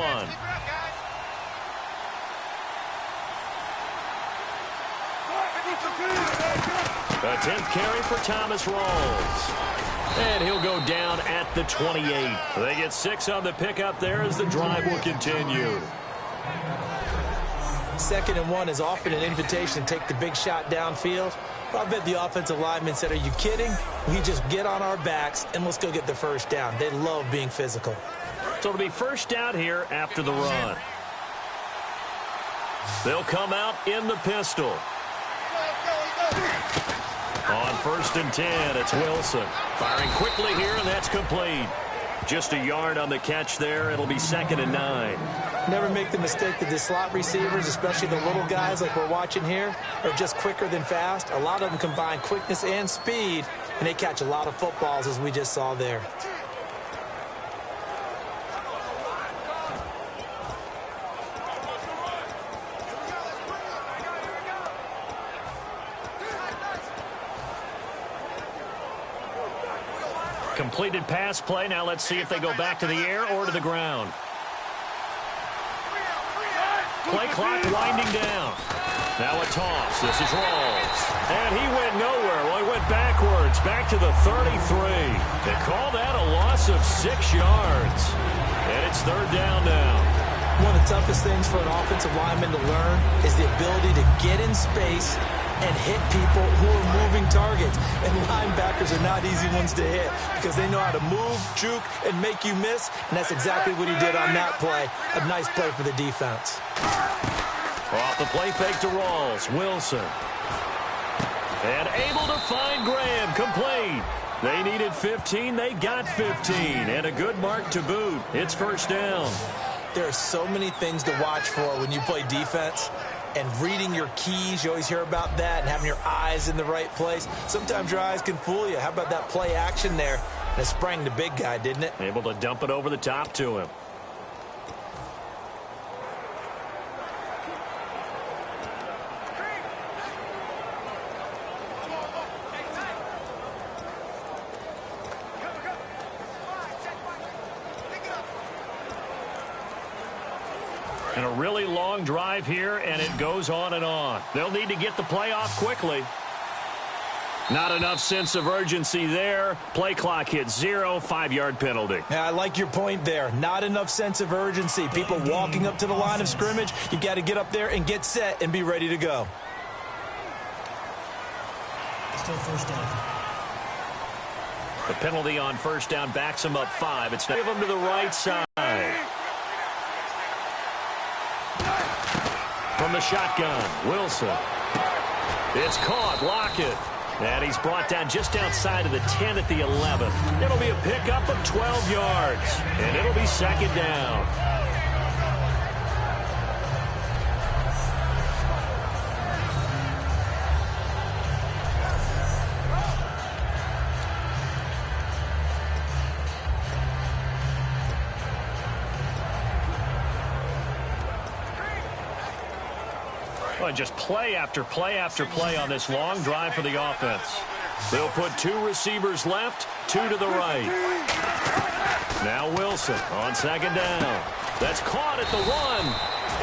A 10th carry for Thomas Rawls. And he'll go down at the 28. They get 6 on the pickup there as the drive will continue. 2nd and 1 is often an invitation to take the big shot downfield. But I bet the offensive lineman said, are you kidding? We just get on our backs and let's go get the first down. They love being physical. So it'll be first down here after the run. They'll come out in the pistol. On 1st and 10, it's Wilson. Firing quickly here, and that's complete. Just a yard on the catch there. It'll be 2nd and 9. Never make the mistake that the slot receivers, especially the little guys like we're watching here, are just quicker than fast. A lot of them combine quickness and speed, and they catch a lot of footballs, as we just saw there. Completed pass play. Now let's see if they go back to the air or to the ground. Play clock winding down. Now a toss. This is Rawls. And he went nowhere. Well, he went backwards. Back to the 33. They call that a loss of 6 yards. And it's 3rd down now. One of the toughest things for an offensive lineman to learn is the ability to get in space and hit people who are moving targets. And linebackers are not easy ones to hit because they know how to move, juke, and make you miss. And that's exactly what he did on that play. A nice play for the defense. Off the play fake to Rawls. Wilson. And able to find Graham. Complete. They needed 15. They got 15. And a good mark to boot. It's 1st down. There are so many things to watch for when you play defense. And reading your keys, you always hear about that, and having your eyes in the right place. Sometimes your eyes can fool you. How about that play action there? And it sprang the big guy, didn't it? Able to dump it over the top to him. And a really long drive here, and it goes on and on. They'll need to get the play off quickly. Not enough sense of urgency there. Play clock hit 0, 5-yard penalty. Yeah, I like your point there. Not enough sense of urgency. People walking up to the line of scrimmage, you got to get up there and get set and be ready to go. Still 1st down. The penalty on 1st down backs him up 5. It's now give him to the right side. From the shotgun, Wilson. It's caught. Lockett. And he's brought down just outside of the 10 at the 11. It'll be a pickup of 12 yards. And it'll be 2nd down. Just play after play after play on this long drive for the offense. They'll put 2 receivers left, 2 to the right. Now Wilson on 2nd down. That's caught at the 1.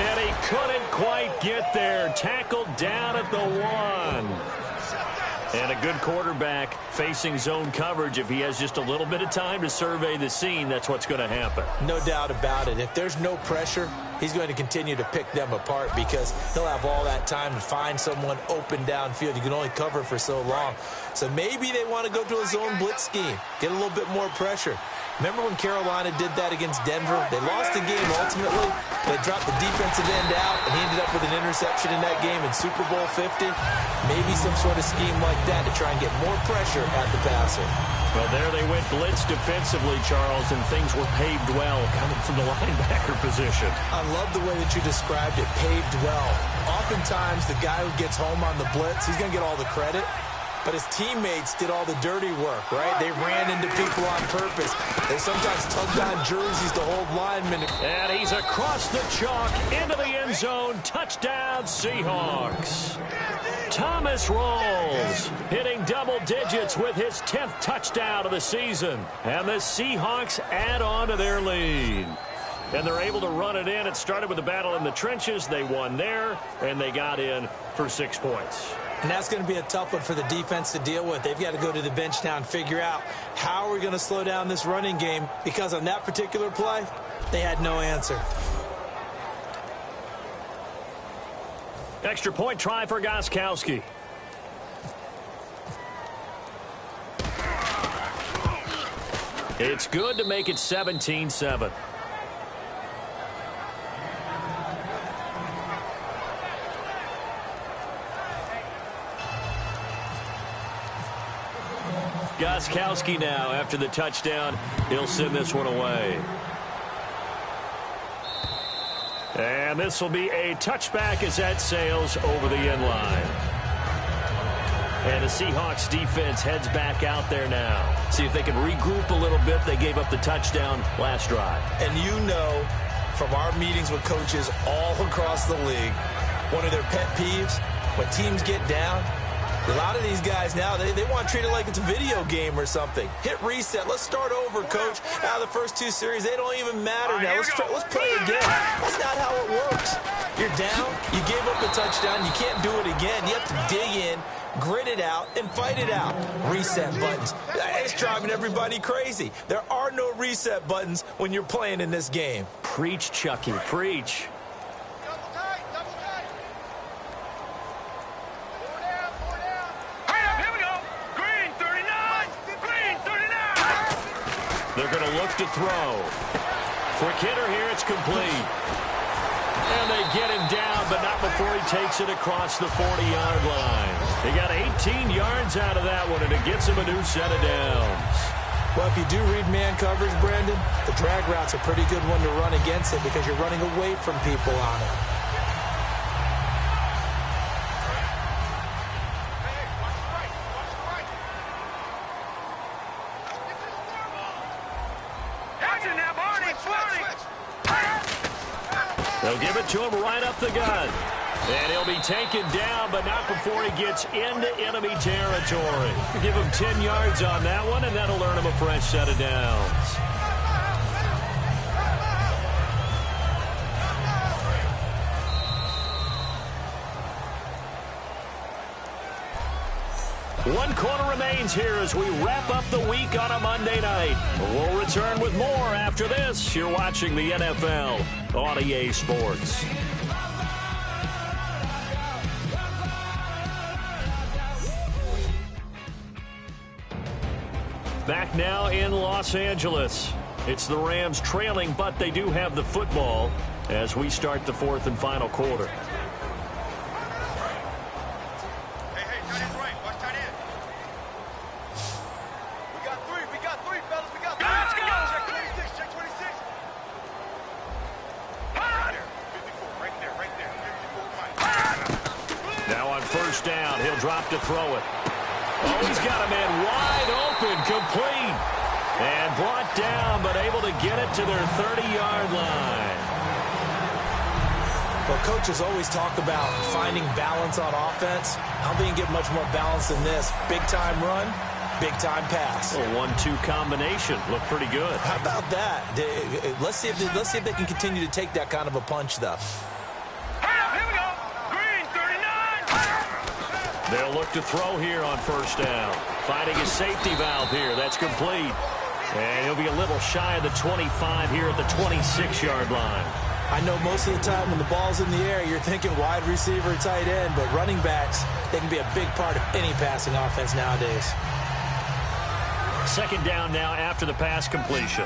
And he couldn't quite get there. Tackled down at the 1. And a good quarterback facing zone coverage. If he has just a little bit of time to survey the scene, that's what's going to happen. No doubt about it. If there's no pressure, he's going to continue to pick them apart because he'll have all that time to find someone open downfield. You can only cover for so long. So maybe they want to go to a zone blitz scheme, get a little bit more pressure. Remember when Carolina did that against Denver? They lost the game ultimately. They dropped the defensive end out, and he ended up with an interception in that game in Super Bowl 50. Maybe some sort of scheme like that to try and get more pressure at the passer. Well, there they went blitz defensively, Charles, and things were paved well coming from the linebacker position. I love the way that you described it, paved well. Oftentimes, the guy who gets home on the blitz, he's going to get all the credit. But his teammates did all the dirty work, right? They ran into people on purpose. They sometimes tugged on jerseys to hold linemen. And he's across the chalk into the end zone. Touchdown, Seahawks. Thomas Rawls hitting double digits with his 10th touchdown of the season. And the Seahawks add on to their lead. And they're able to run it in. It started with a battle in the trenches. They won there, and they got in for 6 points. And that's going to be a tough one for the defense to deal with. They've got to go to the bench now and figure out how are we going to slow down this running game, because on that particular play, they had no answer. Extra point try for Gostkowski. It's good to make it 17-7. Gostkowski now after the touchdown. He'll send this one away. And this will be a touchback as that sails over the end line. And the Seahawks defense heads back out there now. See if they can regroup a little bit. They gave up the touchdown last drive. And you know from our meetings with coaches all across the league, one of their pet peeves, when teams get down, a lot of these guys now, they want to treat it like it's a video game or something. Hit reset. Let's start over, coach. Out of the first two series, they don't even matter now. Let's play again. That's not how it works. You're down. You gave up a touchdown. You can't do it again. You have to dig in, grit it out, and fight it out. Reset buttons. It's driving everybody crazy. There are no reset buttons when you're playing in this game. Preach, Chucky. Preach. They're going to look to throw. Quick hitter here, it's complete. And they get him down, but not before he takes it across the 40-yard line. He got 18 yards out of that one, and it gets him a new set of downs. Well, if you do read man coverage, Brandon, the drag route's a pretty good one to run against it because you're running away from people on it. They'll give it to him right up the gun. And he'll be taken down, but not before he gets into enemy territory. Give him 10 yards on that one, and that'll earn him a fresh set of downs. One quarter remains here as we wrap up the week on a Monday night. We'll return with more after this. You're watching the NFL on EA Sports. Back now in Los Angeles. It's the Rams trailing, but they do have the football as we start the fourth and final quarter. Down, he'll drop to throw it. Oh, he's got a man wide open, complete. And brought down, but able to get it to their 30-yard line. Well, coaches always talk about finding balance on offense. I don't think you can get much more balance than this. Big-time run, big-time pass. A 1-2 combination. Looked pretty good. How about that? Let's see if they can continue to take that kind of a punch, though. They'll look to throw here on first down. Finding his safety valve here. That's complete. And he'll be a little shy of the 25 here at the 26-yard line. I know most of the time when the ball's in the air, you're thinking wide receiver, tight end, but running backs, they can be a big part of any passing offense nowadays. Second down now after the pass completion.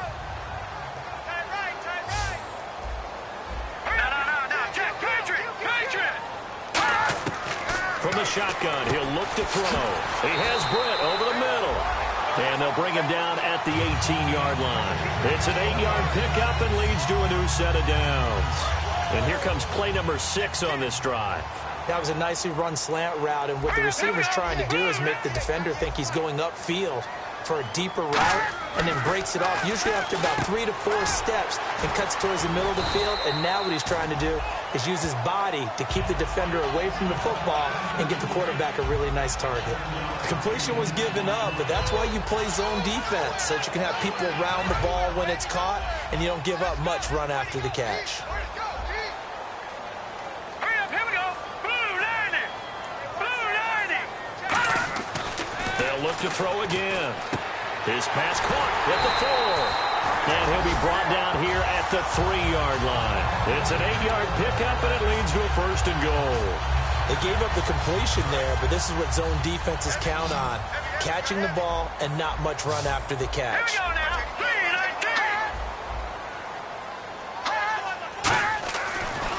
From the shotgun, he'll look to throw. He has Britt over the middle. And they'll bring him down at the 18-yard line. It's an 8-yard pickup and leads to a new set of downs. And here comes play number 6 on this drive. That was a nicely run slant route, and what the receiver's trying to do is make the defender think he's going upfield for a deeper route, and then breaks it off, usually after about 3 to 4 steps, and cuts towards the middle of the field. And now what he's trying to do is use his body to keep the defender away from the football and get the quarterback a really nice target. The completion was given up, but that's why you play zone defense, so that you can have people around the ball when it's caught, and you don't give up much run after the catch. They'll look to throw again. His pass caught at the 4. And he'll be brought down here at the 3-yard line. It's an 8-yard pickup, and it leads to a first and goal. They gave up the completion there, but this is what zone defenses count on. Catching the ball and not much run after the catch.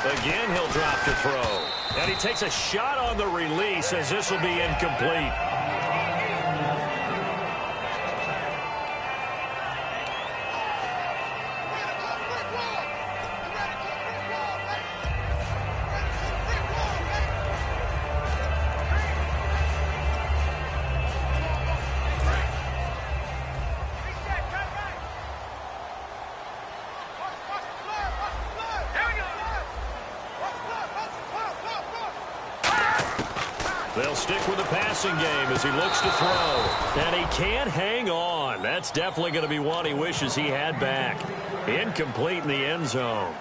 Again, he'll drop to throw. And he takes a shot on the release as this will be incomplete. They'll stick with the passing game as he looks to throw. And he can't hang on. That's definitely going to be one he wishes he had back. Incomplete in the end zone.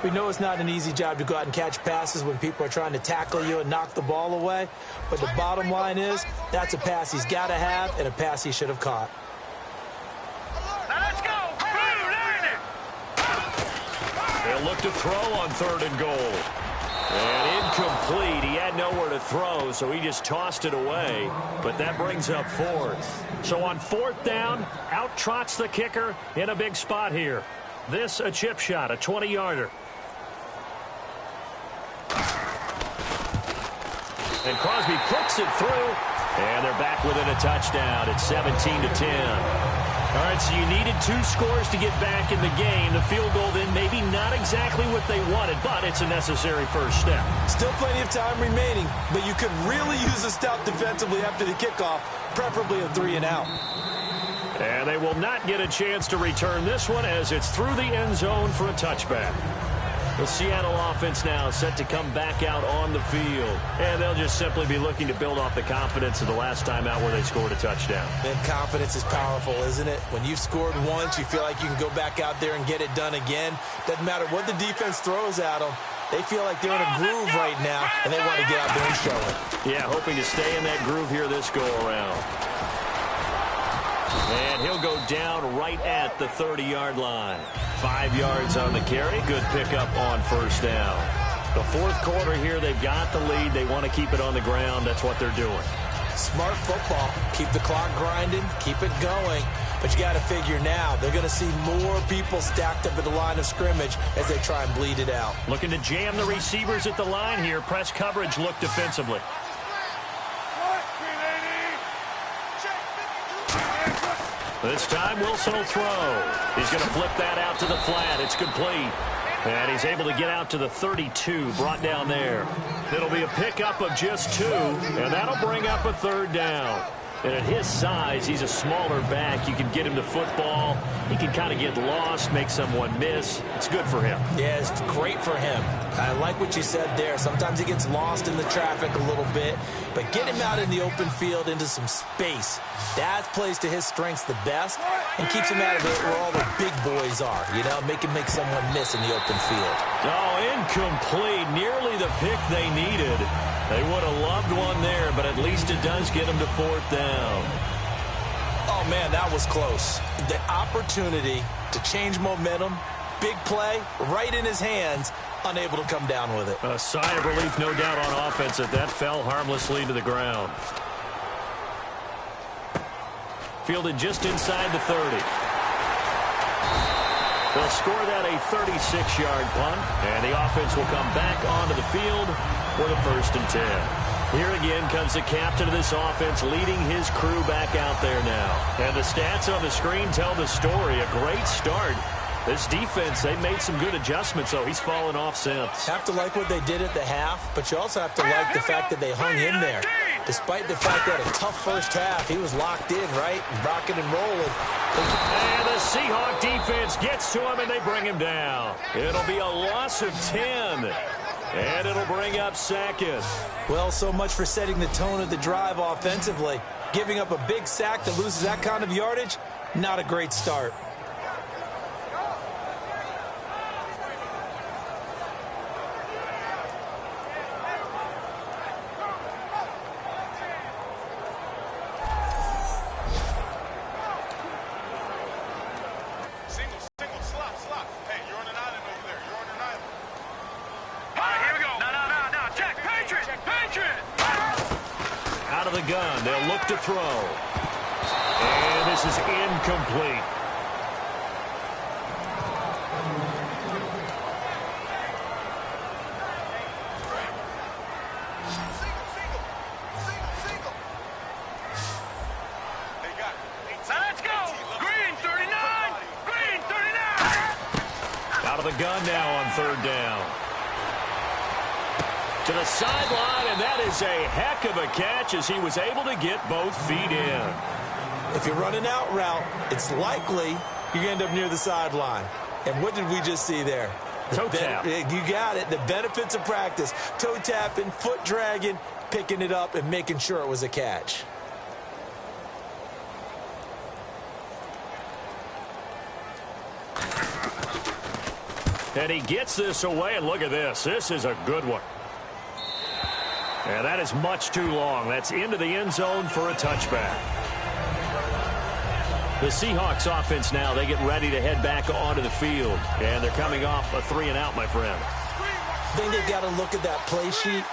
We know it's not an easy job to go out and catch passes when people are trying to tackle you and knock the ball away. But the bottom line is, that's a pass he's got to have and a pass he should have caught. Now let's go. Blue, line it. They'll look to throw on 3rd and goal. And incomplete. He had nowhere to throw, so he just tossed it away. But that brings up 4th. So on 4th down, out trots the kicker in a big spot here. This a chip shot, a 20-yarder. And Crosby puts it through, and they're back within a touchdown. It's 17-10. All right, so you needed 2 scores to get back in the game. The field goal then maybe not exactly what they wanted, but it's a necessary first step. Still plenty of time remaining, but you could really use a stop defensively after the kickoff, preferably a 3-and-out. And they will not get a chance to return this one as it's through the end zone for a touchback. The Seattle offense now set to come back out on the field. And they'll just simply be looking to build off the confidence of the last time out where they scored a touchdown. And confidence is powerful, isn't it? When you've scored once, you feel like you can go back out there and get it done again. Doesn't matter what the defense throws at them. They feel like they're in a groove right now, and they want to get out there and show it. Yeah, hoping to stay in that groove here this go-around. And he'll go down right at the 30-yard line. 5 yards on the carry. Good pickup on 1st down. The 4th quarter here, they've got the lead. They want to keep it on the ground. That's what they're doing. Smart football. Keep the clock grinding. Keep it going. But you got to figure now, they're going to see more people stacked up at the line of scrimmage as they try and bleed it out. Looking to jam the receivers at the line here. Press coverage look defensively. This time, Wilson will throw. He's going to flip that out to the flat. It's complete. And he's able to get out to the 32, brought down there. It'll be a pickup of just 2, and that'll bring up a 3rd down. And at his size, he's a smaller back. You can get him to football. He can kind of get lost, make someone miss. It's good for him. Yeah, it's great for him. I like what you said there. Sometimes he gets lost in the traffic a little bit, but get him out in the open field into some space. That plays to his strengths the best and keeps him out of it where all the big boys are. You know, make someone miss in the open field. Oh, incomplete. Nearly the pick they needed. They would have loved one there, but at least it does get them to 4th down. Oh, man, that was close. The opportunity to change momentum, big play, right in his hands, unable to come down with it. A sigh of relief, no doubt, on offense that fell harmlessly to the ground. Fielded just inside the 30. They'll score that a 36-yard punt, and the offense will come back onto the field for the 1st and 10. Here again comes the captain of this offense leading his crew back out there now. And the stats on the screen tell the story. A great start. This defense, they made some good adjustments, though. He's fallen off since. Have to like what they did at the half, but you also have to like the fact that they hung in there. Despite the fact that a tough first half, he was locked in, right? Rocking and rolling. And the Seahawk defense gets to him, and they bring him down. It'll be a loss of 10. And it'll bring up 2nd. Well, so much for setting the tone of the drive offensively. Giving up a big sack that loses that kind of yardage, not a great start. Gun. They'll look to throw. And this is incomplete. Let's go. Green 39. Green 39. Out of the gun now on 3rd down. To the sideline, and that is a heck of a catch as he was able to get both feet in. If you're running out route, it's likely you're going to end up near the sideline. And what did we just see there? Toe tap. You got it. The benefits of practice. Toe tapping, foot dragging, picking it up and making sure it was a catch. And he gets this away, and look at this. This is a good one. And that is much too long. That's into the end zone for a touchback. The Seahawks offense now, they get ready to head back onto the field. And they're coming off a 3-and-out, my friend. I think they've got to look at that play sheet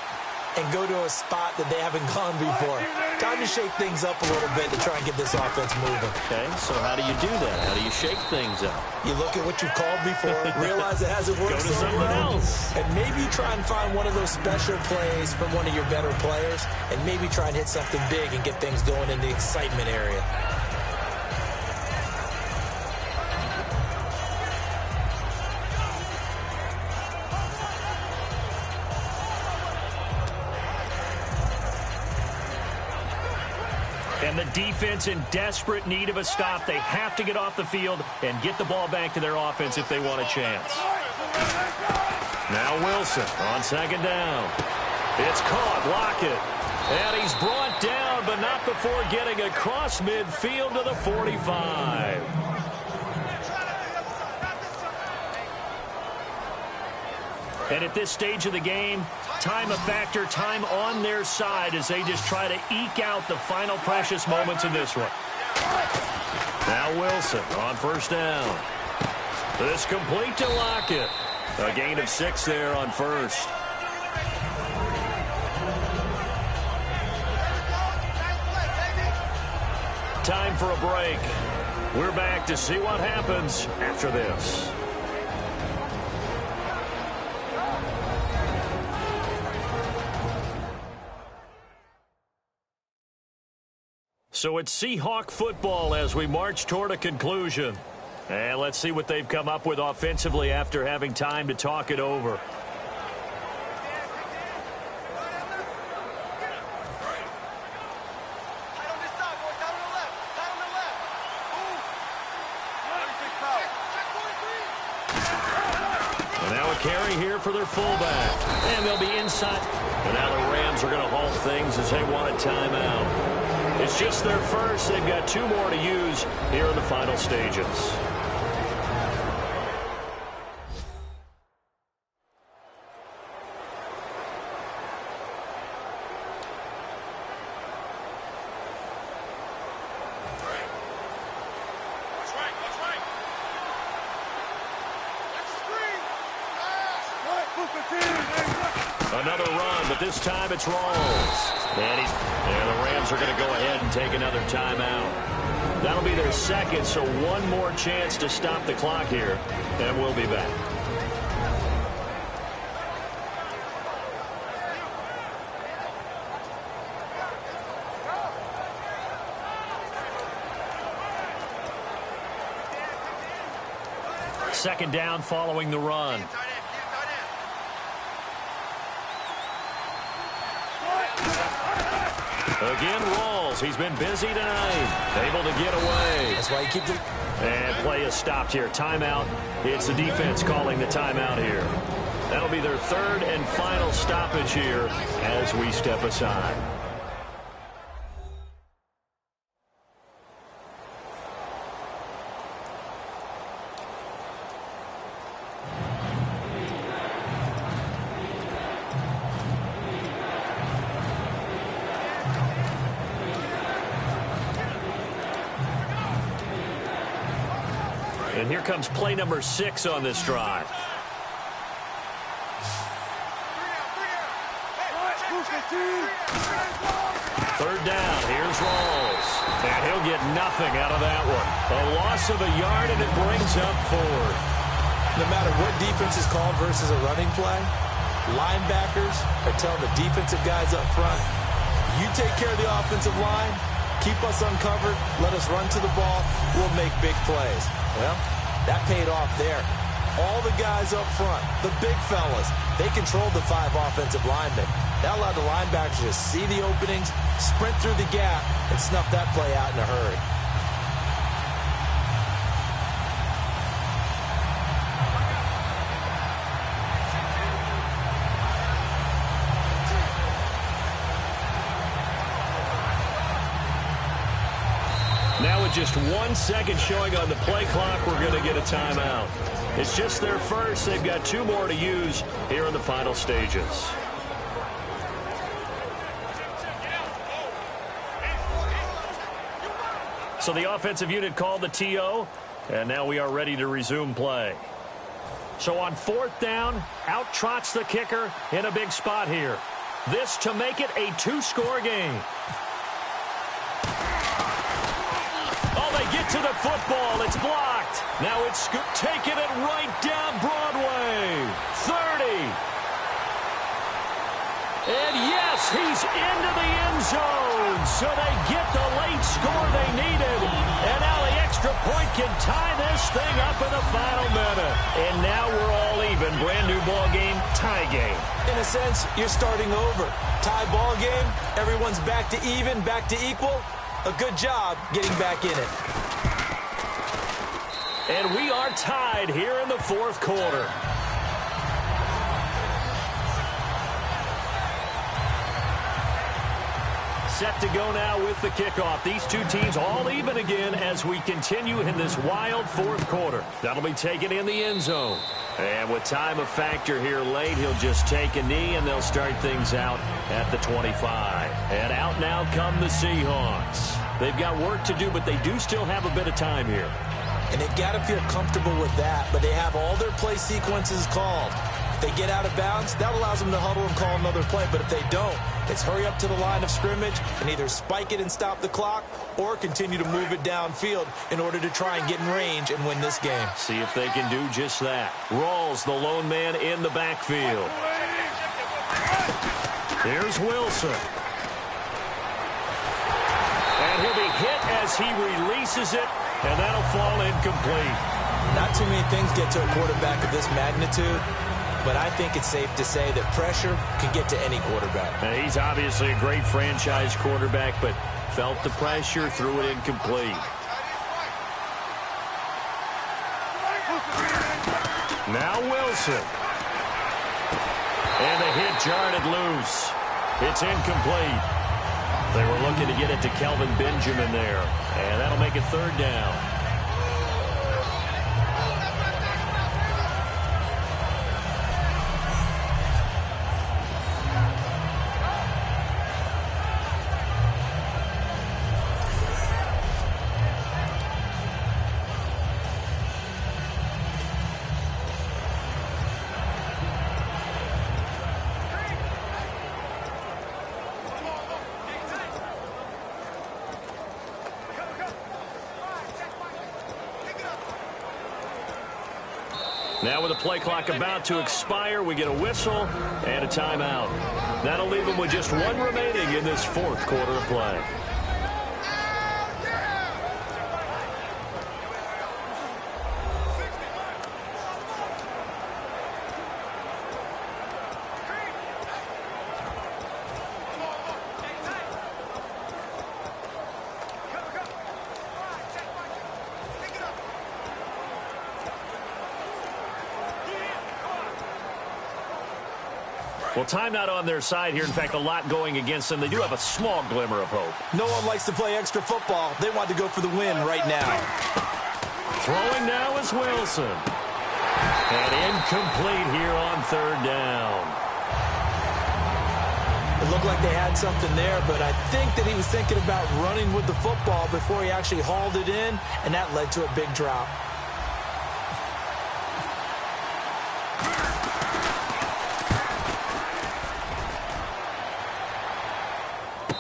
and go to a spot that they haven't gone before. Time to shake things up a little bit to try and get this offense moving. Okay, so how do you do that? How do you shake things up? You look at what you've called before, realize it hasn't worked Go to so something well, else. and maybe try and find one of those special plays from one of your better players, and maybe try and hit something big and get things going in the excitement area. And the defense in desperate need of a stop. They have to get off the field and get the ball back to their offense if they want a chance. Now Wilson on second down. It's caught. Lockett. And he's brought down, but not before getting across midfield to the 45. And at this stage of the game, time a factor, time on their side as they just try to eke out the final precious moments in this one. Now Wilson on first down. This complete to Lockett. A gain of 6 there on first. Time for a break. We're back to see what happens after this. So it's Seahawk football as we march toward a conclusion. And let's see what they've come up with offensively after having time to talk it over. And now a carry here for their fullback. And they'll be inside. And now the Rams are going to halt things as they want a timeout. It's just their first. They've got 2 more to use here in the final stages. Another run, but this time it's Rawls. And the Rams are going to go ahead and take another timeout. That'll be their second, so one more chance to stop the clock here, and we'll be back. Second down following the run. Again, Rawls. He's been busy tonight. Able to get away. That's why you keep the... And play is stopped here. Timeout. It's the defense calling the timeout here. That'll be their third and final stoppage here as we step aside. And here comes play number 6 on this drive. Third down. Here's Rawls. And he'll get nothing out of that one. A loss of a yard, and it brings up 4th. No matter what defense is called versus a running play, linebackers are telling the defensive guys up front, you take care of the offensive line, keep us uncovered, let us run to the ball, we'll make big plays. Well, that paid off there. All the guys up front, the big fellas, they controlled the 5 offensive linemen. That allowed the linebackers to see the openings, sprint through the gap, and snuff that play out in a hurry. With just 1 second showing on the play clock, we're going to get a timeout. It's just their first. They've got 2 more to use here in the final stages. So the offensive unit called the TO, and now we are ready to resume play. So on 4th down, out trots the kicker in a big spot here. This to make it a 2-score game. Oh, they get to the football. It's blocked. Now it's taking it right down Broadway. 30. And yes, he's into the end zone. So they get the late score they needed. And now the extra point can tie this thing up in the final minute. And now we're all even. Brand new ball game, tie game. In a sense, you're starting over. Tie ball game, everyone's back to even, back to equal. A good job getting back in it. And we are tied here in the 4th quarter. Set to go now with the kickoff. These 2 teams all even again as we continue in this wild 4th quarter. That'll be taken in the end zone. And with time a factor here late, he'll just take a knee and they'll start things out at the 25. And out now come the Seahawks. They've got work to do, but they do still have a bit of time here. And they've got to feel comfortable with that, but they have all their play sequences called. If they get out of bounds, that allows them to huddle and call another play. But if they don't, it's hurry up to the line of scrimmage and either spike it and stop the clock or continue to move it downfield in order to try and get in range and win this game. See if they can do just that. Rawls, the lone man in the backfield. Here's Wilson. And he'll be hit as he releases it, and that'll fall incomplete. Not too many things get to a quarterback of this magnitude, but I think it's safe to say that pressure can get to any quarterback. Now, he's obviously a great franchise quarterback, but felt the pressure, threw it incomplete. Now Wilson. And the hit jarred it loose. It's incomplete. They were looking to get it to Kelvin Benjamin there, and that'll make it 3rd down. Now with the play clock about to expire, we get a whistle and a timeout. That'll leave them with just 1 remaining in this 4th quarter of play. Well, time not on their side here. In fact, a lot going against them. They do have a small glimmer of hope. No one likes to play extra football. They want to go for the win right now. Throwing now is Wilson. And incomplete here on 3rd down. It looked like they had something there, but I think that he was thinking about running with the football before he actually hauled it in, and that led to a big drop.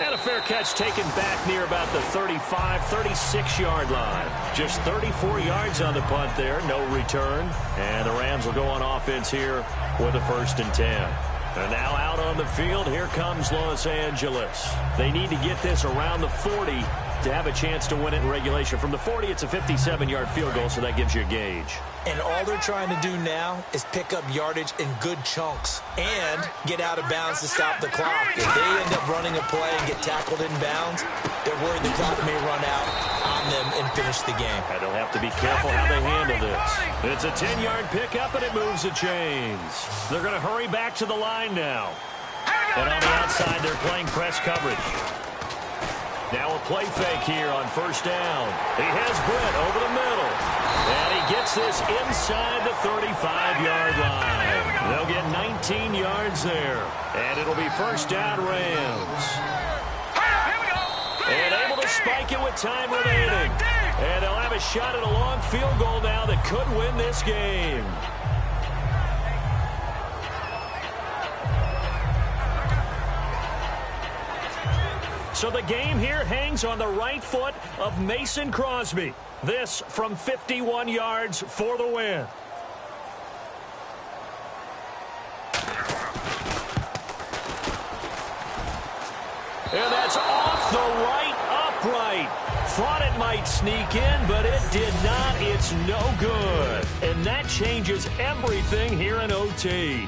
And a fair catch taken back near about the 35, 36-yard line. Just 34 yards on the punt there, no return. And the Rams will go on offense here with a 1st and 10. And now out on the field, here comes Los Angeles. They need to get this around the 40 to have a chance to win it in regulation. From the 40, it's a 57-yard field goal, so that gives you a gauge. And all they're trying to do now is pick up yardage in good chunks and get out of bounds to stop the clock. If they end up running a play and get tackled in bounds, they're worried the clock may run out on them and finish the game. And they'll have to be careful how they handle this. It's a 10-yard pickup, and it moves the chains. They're going to hurry back to the line now. And on the outside, they're playing press coverage. Now a play fake here on first down. He has Britt over the middle. And he gets this inside the 35-yard line. They'll get 19 yards there. And it'll be first down Rams. And able to spike it with time remaining. And they'll have a shot at a long field goal now that could win this game. So the game here hangs on the right foot of Mason Crosby. This from 51 yards for the win. And that's off the right upright. Thought it might sneak in, but it did not. It's no good. And that changes everything here in OT.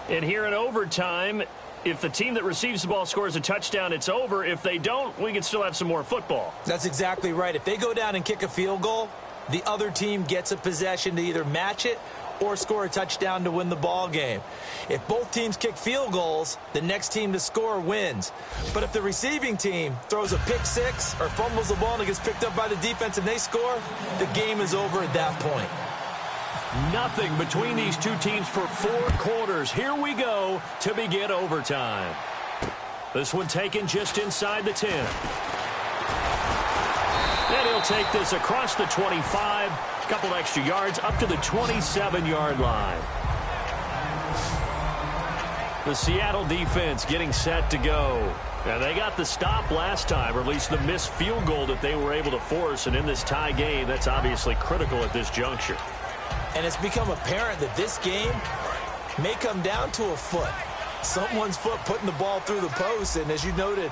And here in overtime, if the team that receives the ball scores a touchdown, it's over. If they don't, we can still have some more football. That's exactly right. If they go down and kick a field goal, the other team gets a possession to either match it or score a touchdown to win the ball game. If both teams kick field goals, the next team to score wins. But if the receiving team throws a pick six or fumbles the ball and it gets picked up by the defense and they score, the game is over at that point. Nothing between these two teams for 4 quarters. Here we go to begin overtime. This one taken just inside the 10. And he'll take this across the 25, a couple extra yards up to the 27-yard line. The Seattle defense getting set to go. And they got the stop last time, or at least the missed field goal that they were able to force. And in this tie game, that's obviously critical at this juncture. And it's become apparent that this game may come down to a foot. Someone's foot putting the ball through the post, and as you noted,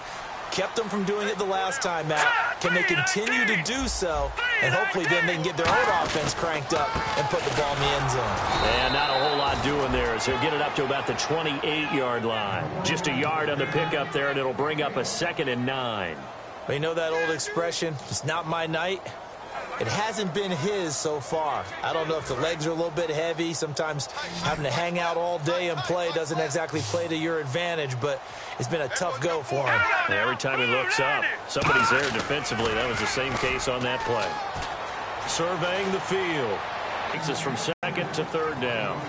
kept them from doing it the last time out. Can they continue to do so? And hopefully then they can get their own offense cranked up and put the ball in the end zone. And not a whole lot doing there as he'll get it up to about the 28-yard line. Just a yard on the pickup there, and it'll bring up a 2nd and 9. Well, you know that old expression, it's not my night? It hasn't been his so far. I don't know if the legs are a little bit heavy. Sometimes having to hang out all day and play doesn't exactly play to your advantage, but it's been a tough go for him. Yeah, every time he looks up, somebody's there defensively. That was the same case on that play. Surveying the field. Takes us from 2nd to 3rd down.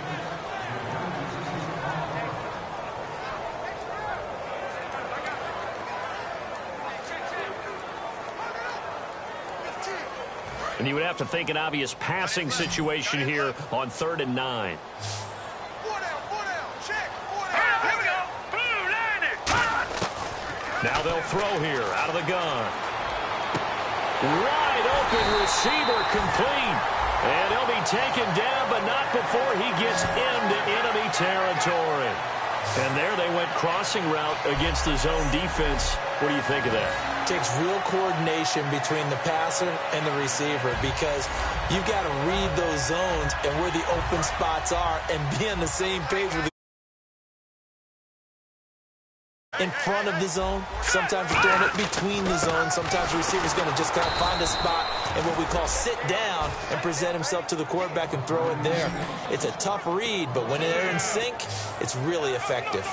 And you would have to think an obvious passing situation here on 3rd and 9. Now they'll throw here out of the gun. Wide open receiver complete. And he'll be taken down, but not before he gets into enemy territory. And there they went crossing route against the zone defense. What do you think of that? Takes real coordination between the passer and the receiver because you've got to read those zones and where the open spots are and be on the same page with in front of the zone. Sometimes you're throwing it between the zones. Sometimes the receiver's going to just kind of find a spot and what we call sit down and present himself to the quarterback and throw it there. It's a tough read, but when they're in sync, it's really effective.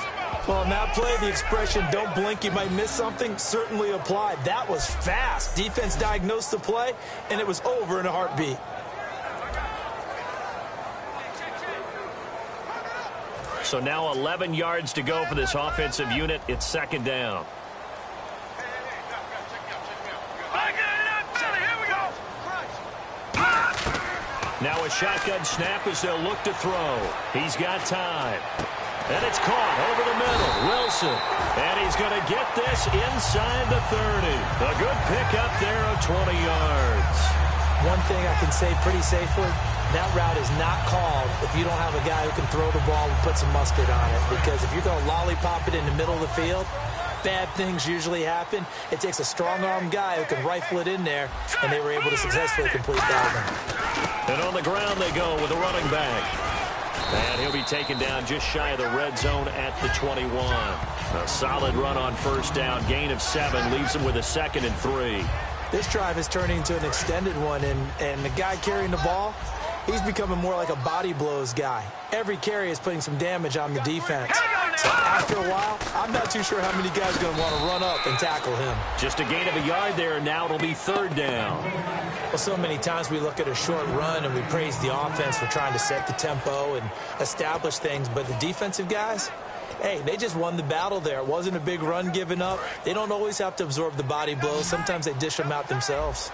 Well, on that play, the expression, don't blink, you might miss something, certainly applied. That was fast. Defense diagnosed the play, and it was over in a heartbeat. So now 11 yards to go for this offensive unit. It's 2nd down. Now a shotgun snap as they'll look to throw. He's got time. And it's caught over the middle. Wilson. And he's going to get this inside the 30. A good pickup there of 20 yards. One thing I can say pretty safely, that route is not called if you don't have a guy who can throw the ball and put some mustard on it. Because if you're going to lollipop it in the middle of the field, bad things usually happen. It takes a strong-arm guy who can rifle it in there, and they were able to successfully complete that one. And on the ground they go with a running back. And he'll be taken down just shy of the red zone at the 21. A solid run on first down. Gain of 7 leaves him with a 2nd and 3. This drive is turning into an extended one, and the guy carrying the ball, he's becoming more like a body blows guy. Every carry is putting some damage on the defense. So after a while, I'm not too sure how many guys are going to want to run up and tackle him. Just a gain of a yard there, and now it'll be 3rd down. Well, so many times we look at a short run and we praise the offense for trying to set the tempo and establish things, but the defensive guys, hey, they just won the battle there. It wasn't a big run given up. They don't always have to absorb the body blows. Sometimes they dish them out themselves.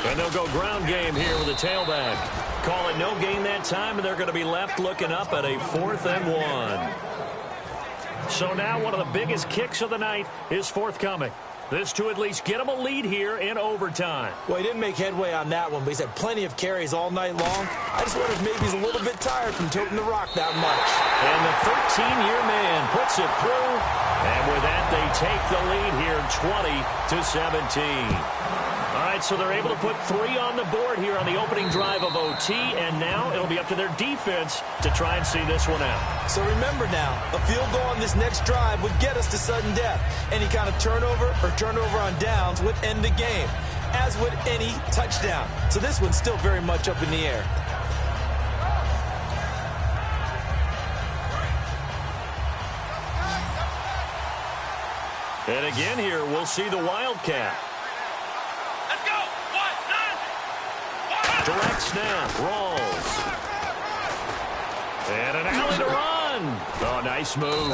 And they'll go ground game here with a tailback. Call it no gain that time, and they're going to be left looking up at a 4th and 1. So now one of the biggest kicks of the night is forthcoming. This to at least get him a lead here in overtime. Well, he didn't make headway on that one, but he's had plenty of carries all night long. I just wonder if maybe he's a little bit tired from toting the rock that much. And the 13-year man puts it through. And with that, they take the lead here 20-17. All right, so they're able to put 3 on the board here on the opening drive of OT, and now it'll be up to their defense to try and see this one out. So remember now, a field goal on this next drive would get us to sudden death. Any kind of turnover or turnover on downs would end the game, as would any touchdown. So this one's still very much up in the air. And again here, we'll see the Wildcat. Direct snap, rolls. And an alley to run. Oh, nice move.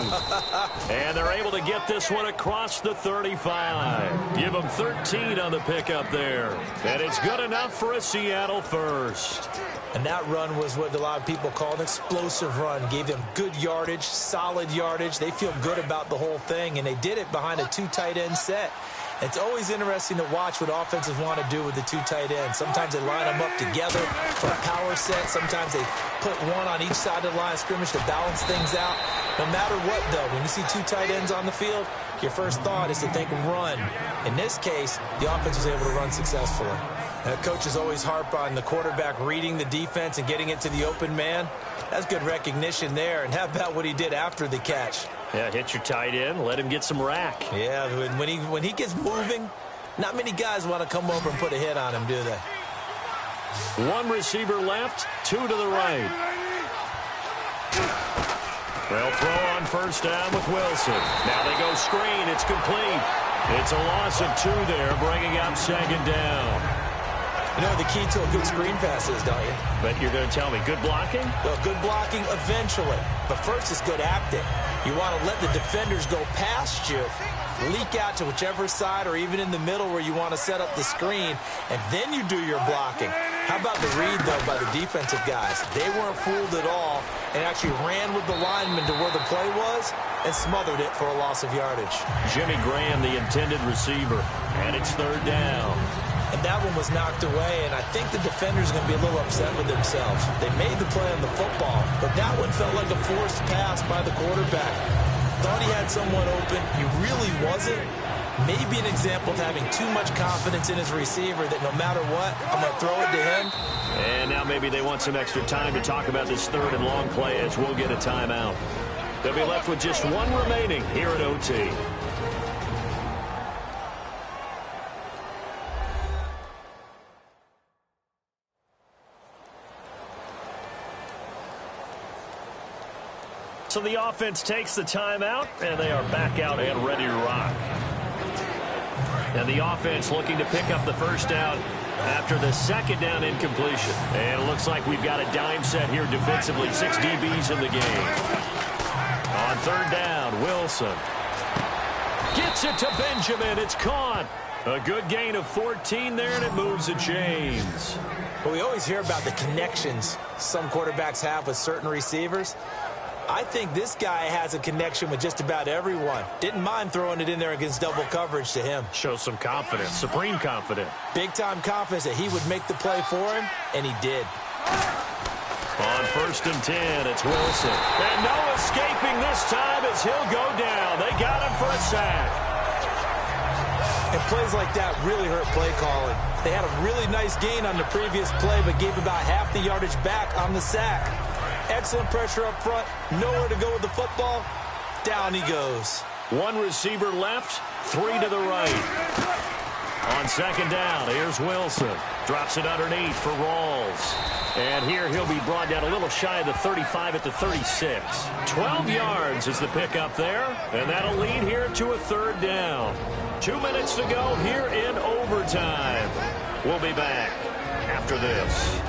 And they're able to get this one across the 35. Give them 13 on the pickup there. And it's good enough for a Seattle first. And that run was what a lot of people call an explosive run. Gave them good yardage, solid yardage. They feel good about the whole thing, and they did it behind a 2 tight end set. It's always interesting to watch what offenses want to do with the 2 tight ends. Sometimes they line them up together for a power set. Sometimes they put one on each side of the line of scrimmage to balance things out. No matter what, though, when you see 2 tight ends on the field, your first thought is to think run. In this case, the offense was able to run successfully. And coaches always harp on the quarterback reading the defense and getting it to the open man. That's good recognition there. And how about what he did after the catch? Yeah, hit your tight end, let him get some rack. Yeah, when he gets moving, not many guys want to come over and put a hit on him, do they? 1 receiver left, 2 to the right. They'll throw on first down with Wilson. Now they go screen. It's complete. It's a loss of 2 there, bringing up 2nd down. You know what the key to a good screen pass is, don't you? But you're going to tell me, good blocking? Well, good blocking eventually. But first is good acting. You want to let the defenders go past you, leak out to whichever side or even in the middle where you want to set up the screen, and then you do your blocking. How about the read, though, by the defensive guys? They weren't fooled at all and actually ran with the lineman to where the play was and smothered it for a loss of yardage. Jimmy Graham, the intended receiver, and it's 3rd down. And that one was knocked away, and I think the defenders are going to be a little upset with themselves. They made the play on the football, but that one felt like a forced pass by the quarterback. Thought he had someone open. He really wasn't. Maybe an example of having too much confidence in his receiver that no matter what, I'm going to throw it to him. And now maybe they want some extra time to talk about this 3rd and long play as we'll get a timeout. They'll be left with just 1 remaining here at OT. So the offense takes the timeout, and they are back out and ready to rock. And the offense looking to pick up the first down after the 2nd down incompletion. And it looks like we've got a dime set here defensively. 6 DBs in the game. On 3rd down, Wilson gets it to Benjamin. It's caught. A good gain of 14 there, and it moves the chains. But we always hear about the connections some quarterbacks have with certain receivers. I think this guy has a connection with just about everyone. Didn't mind throwing it in there against double coverage to him. Shows some confidence, supreme confidence. Big-time confidence that he would make the play for him, and he did. On 1st and 10, it's Wilson. And no escaping this time as he'll go down. They got him for a sack. And plays like that really hurt play calling. They had a really nice gain on the previous play, but gave about half the yardage back on the sack. Excellent pressure up front, nowhere to go with the football, Down he goes. One receiver left, 3 to the right. On second down, here's Wilson. Drops it underneath for Rawls. And here he'll be brought down a little shy of the 35 at the 36. 12 yards is the pickup there, and that'll lead here to a third down. 2 minutes to go here in overtime. We'll be back after this.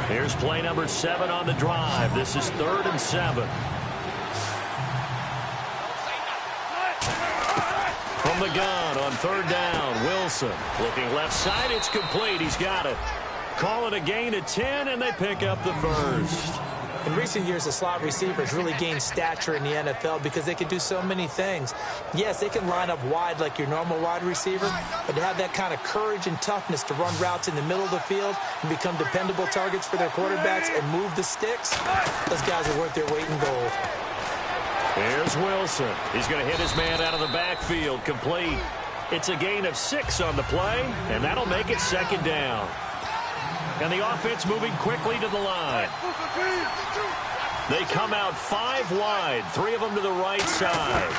Here's play number 7 on the drive. This is 3rd and 7. From the gun on 3rd down, Wilson. Looking left side, it's complete. He's got it. Call it a gain of 10, and they pick up the first. In recent years, the slot receivers really gained stature in the NFL because they can do so many things. Yes, they can line up wide like your normal wide receiver, but to have that kind of courage and toughness to run routes in the middle of the field and become dependable targets for their quarterbacks and move the sticks, those guys are worth their weight in gold. Here's Wilson. He's going to hit his man out of the backfield, complete. It's a gain of 6 on the play, and that'll make it 2nd down. And the offense moving quickly to the line. They come out 5 wide, 3 of them to the right side.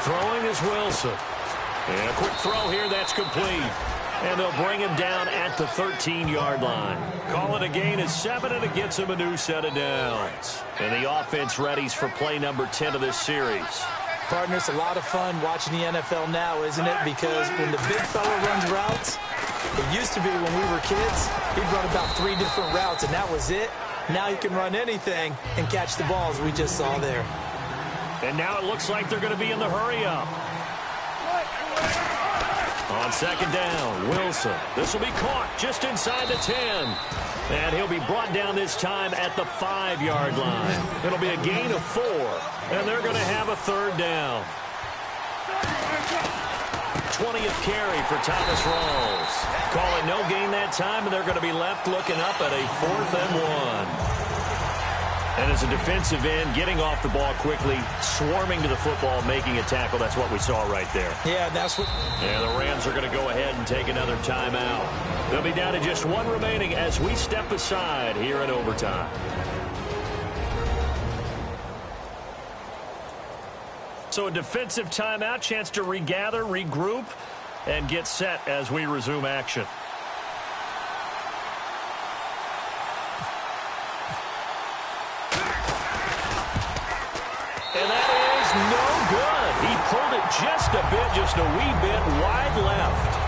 Throwing is Wilson. And a quick throw here, that's complete. And they'll bring him down at the 13-yard line. Call it a gain of 7, and it gets him a new set of downs. And the offense readies for play number 10 of this series. Partner, it's a lot of fun watching the NFL now, isn't it? Because when the big fella runs routes, it used to be when we were kids, he'd run about 3 different routes, and that was it. Now he can run anything and catch the balls we just saw there. And now it looks like they're going to be in the hurry-up. On 2nd down, Wilson. This will be caught just inside the 10. And he'll be brought down this time at the 5-yard line. It'll be a gain of 4. And they're going to have a 3rd down. 20th carry for Thomas Rawls. Call it no gain that time, and they're going to be left looking up at a 4th and 1. And as a defensive end, getting off the ball quickly, swarming to the football, making a tackle, that's what we saw right there. Yeah, that's what... And the Rams are going to go ahead and take another timeout. They'll be down to just 1 remaining as we step aside here in overtime. So a defensive timeout, chance to regather, regroup, and get set as we resume action. And that is no good. He pulled it just a bit, just a wee bit wide left.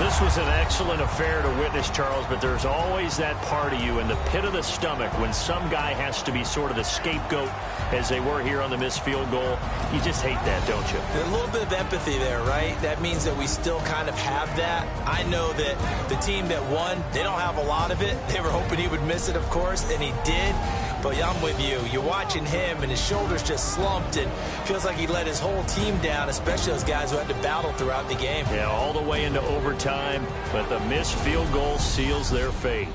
This was an excellent affair to witness, Charles, but there's always that part of you in the pit of the stomach when some guy has to be sort of the scapegoat, as they were here on the missed field goal. You just hate that, don't you? A little bit of empathy there, right? That means that we still kind of have that. I know that the team that won, they don't have a lot of it. They were hoping he would miss it, of course, and he did. But I'm with you. You're watching him, and his shoulders just slumped, and feels like he let his whole team down, especially those guys who had to battle throughout the game. Yeah, all the way into overtime, but the missed field goal seals their fate.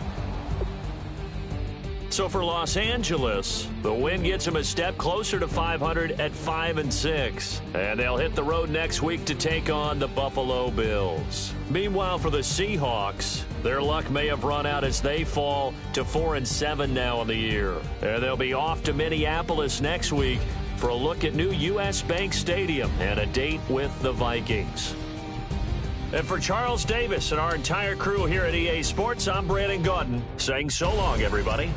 So for Los Angeles, the win gets them a step closer to 500 at 5-6. And they'll hit the road next week to take on the Buffalo Bills. Meanwhile, for the Seahawks, their luck may have run out as they fall to 4-7 now in the year. And they'll be off to Minneapolis next week for a look at new U.S. Bank Stadium and a date with the Vikings. And for Charles Davis and our entire crew here at EA Sports, I'm Brandon Gaudin saying so long, everybody.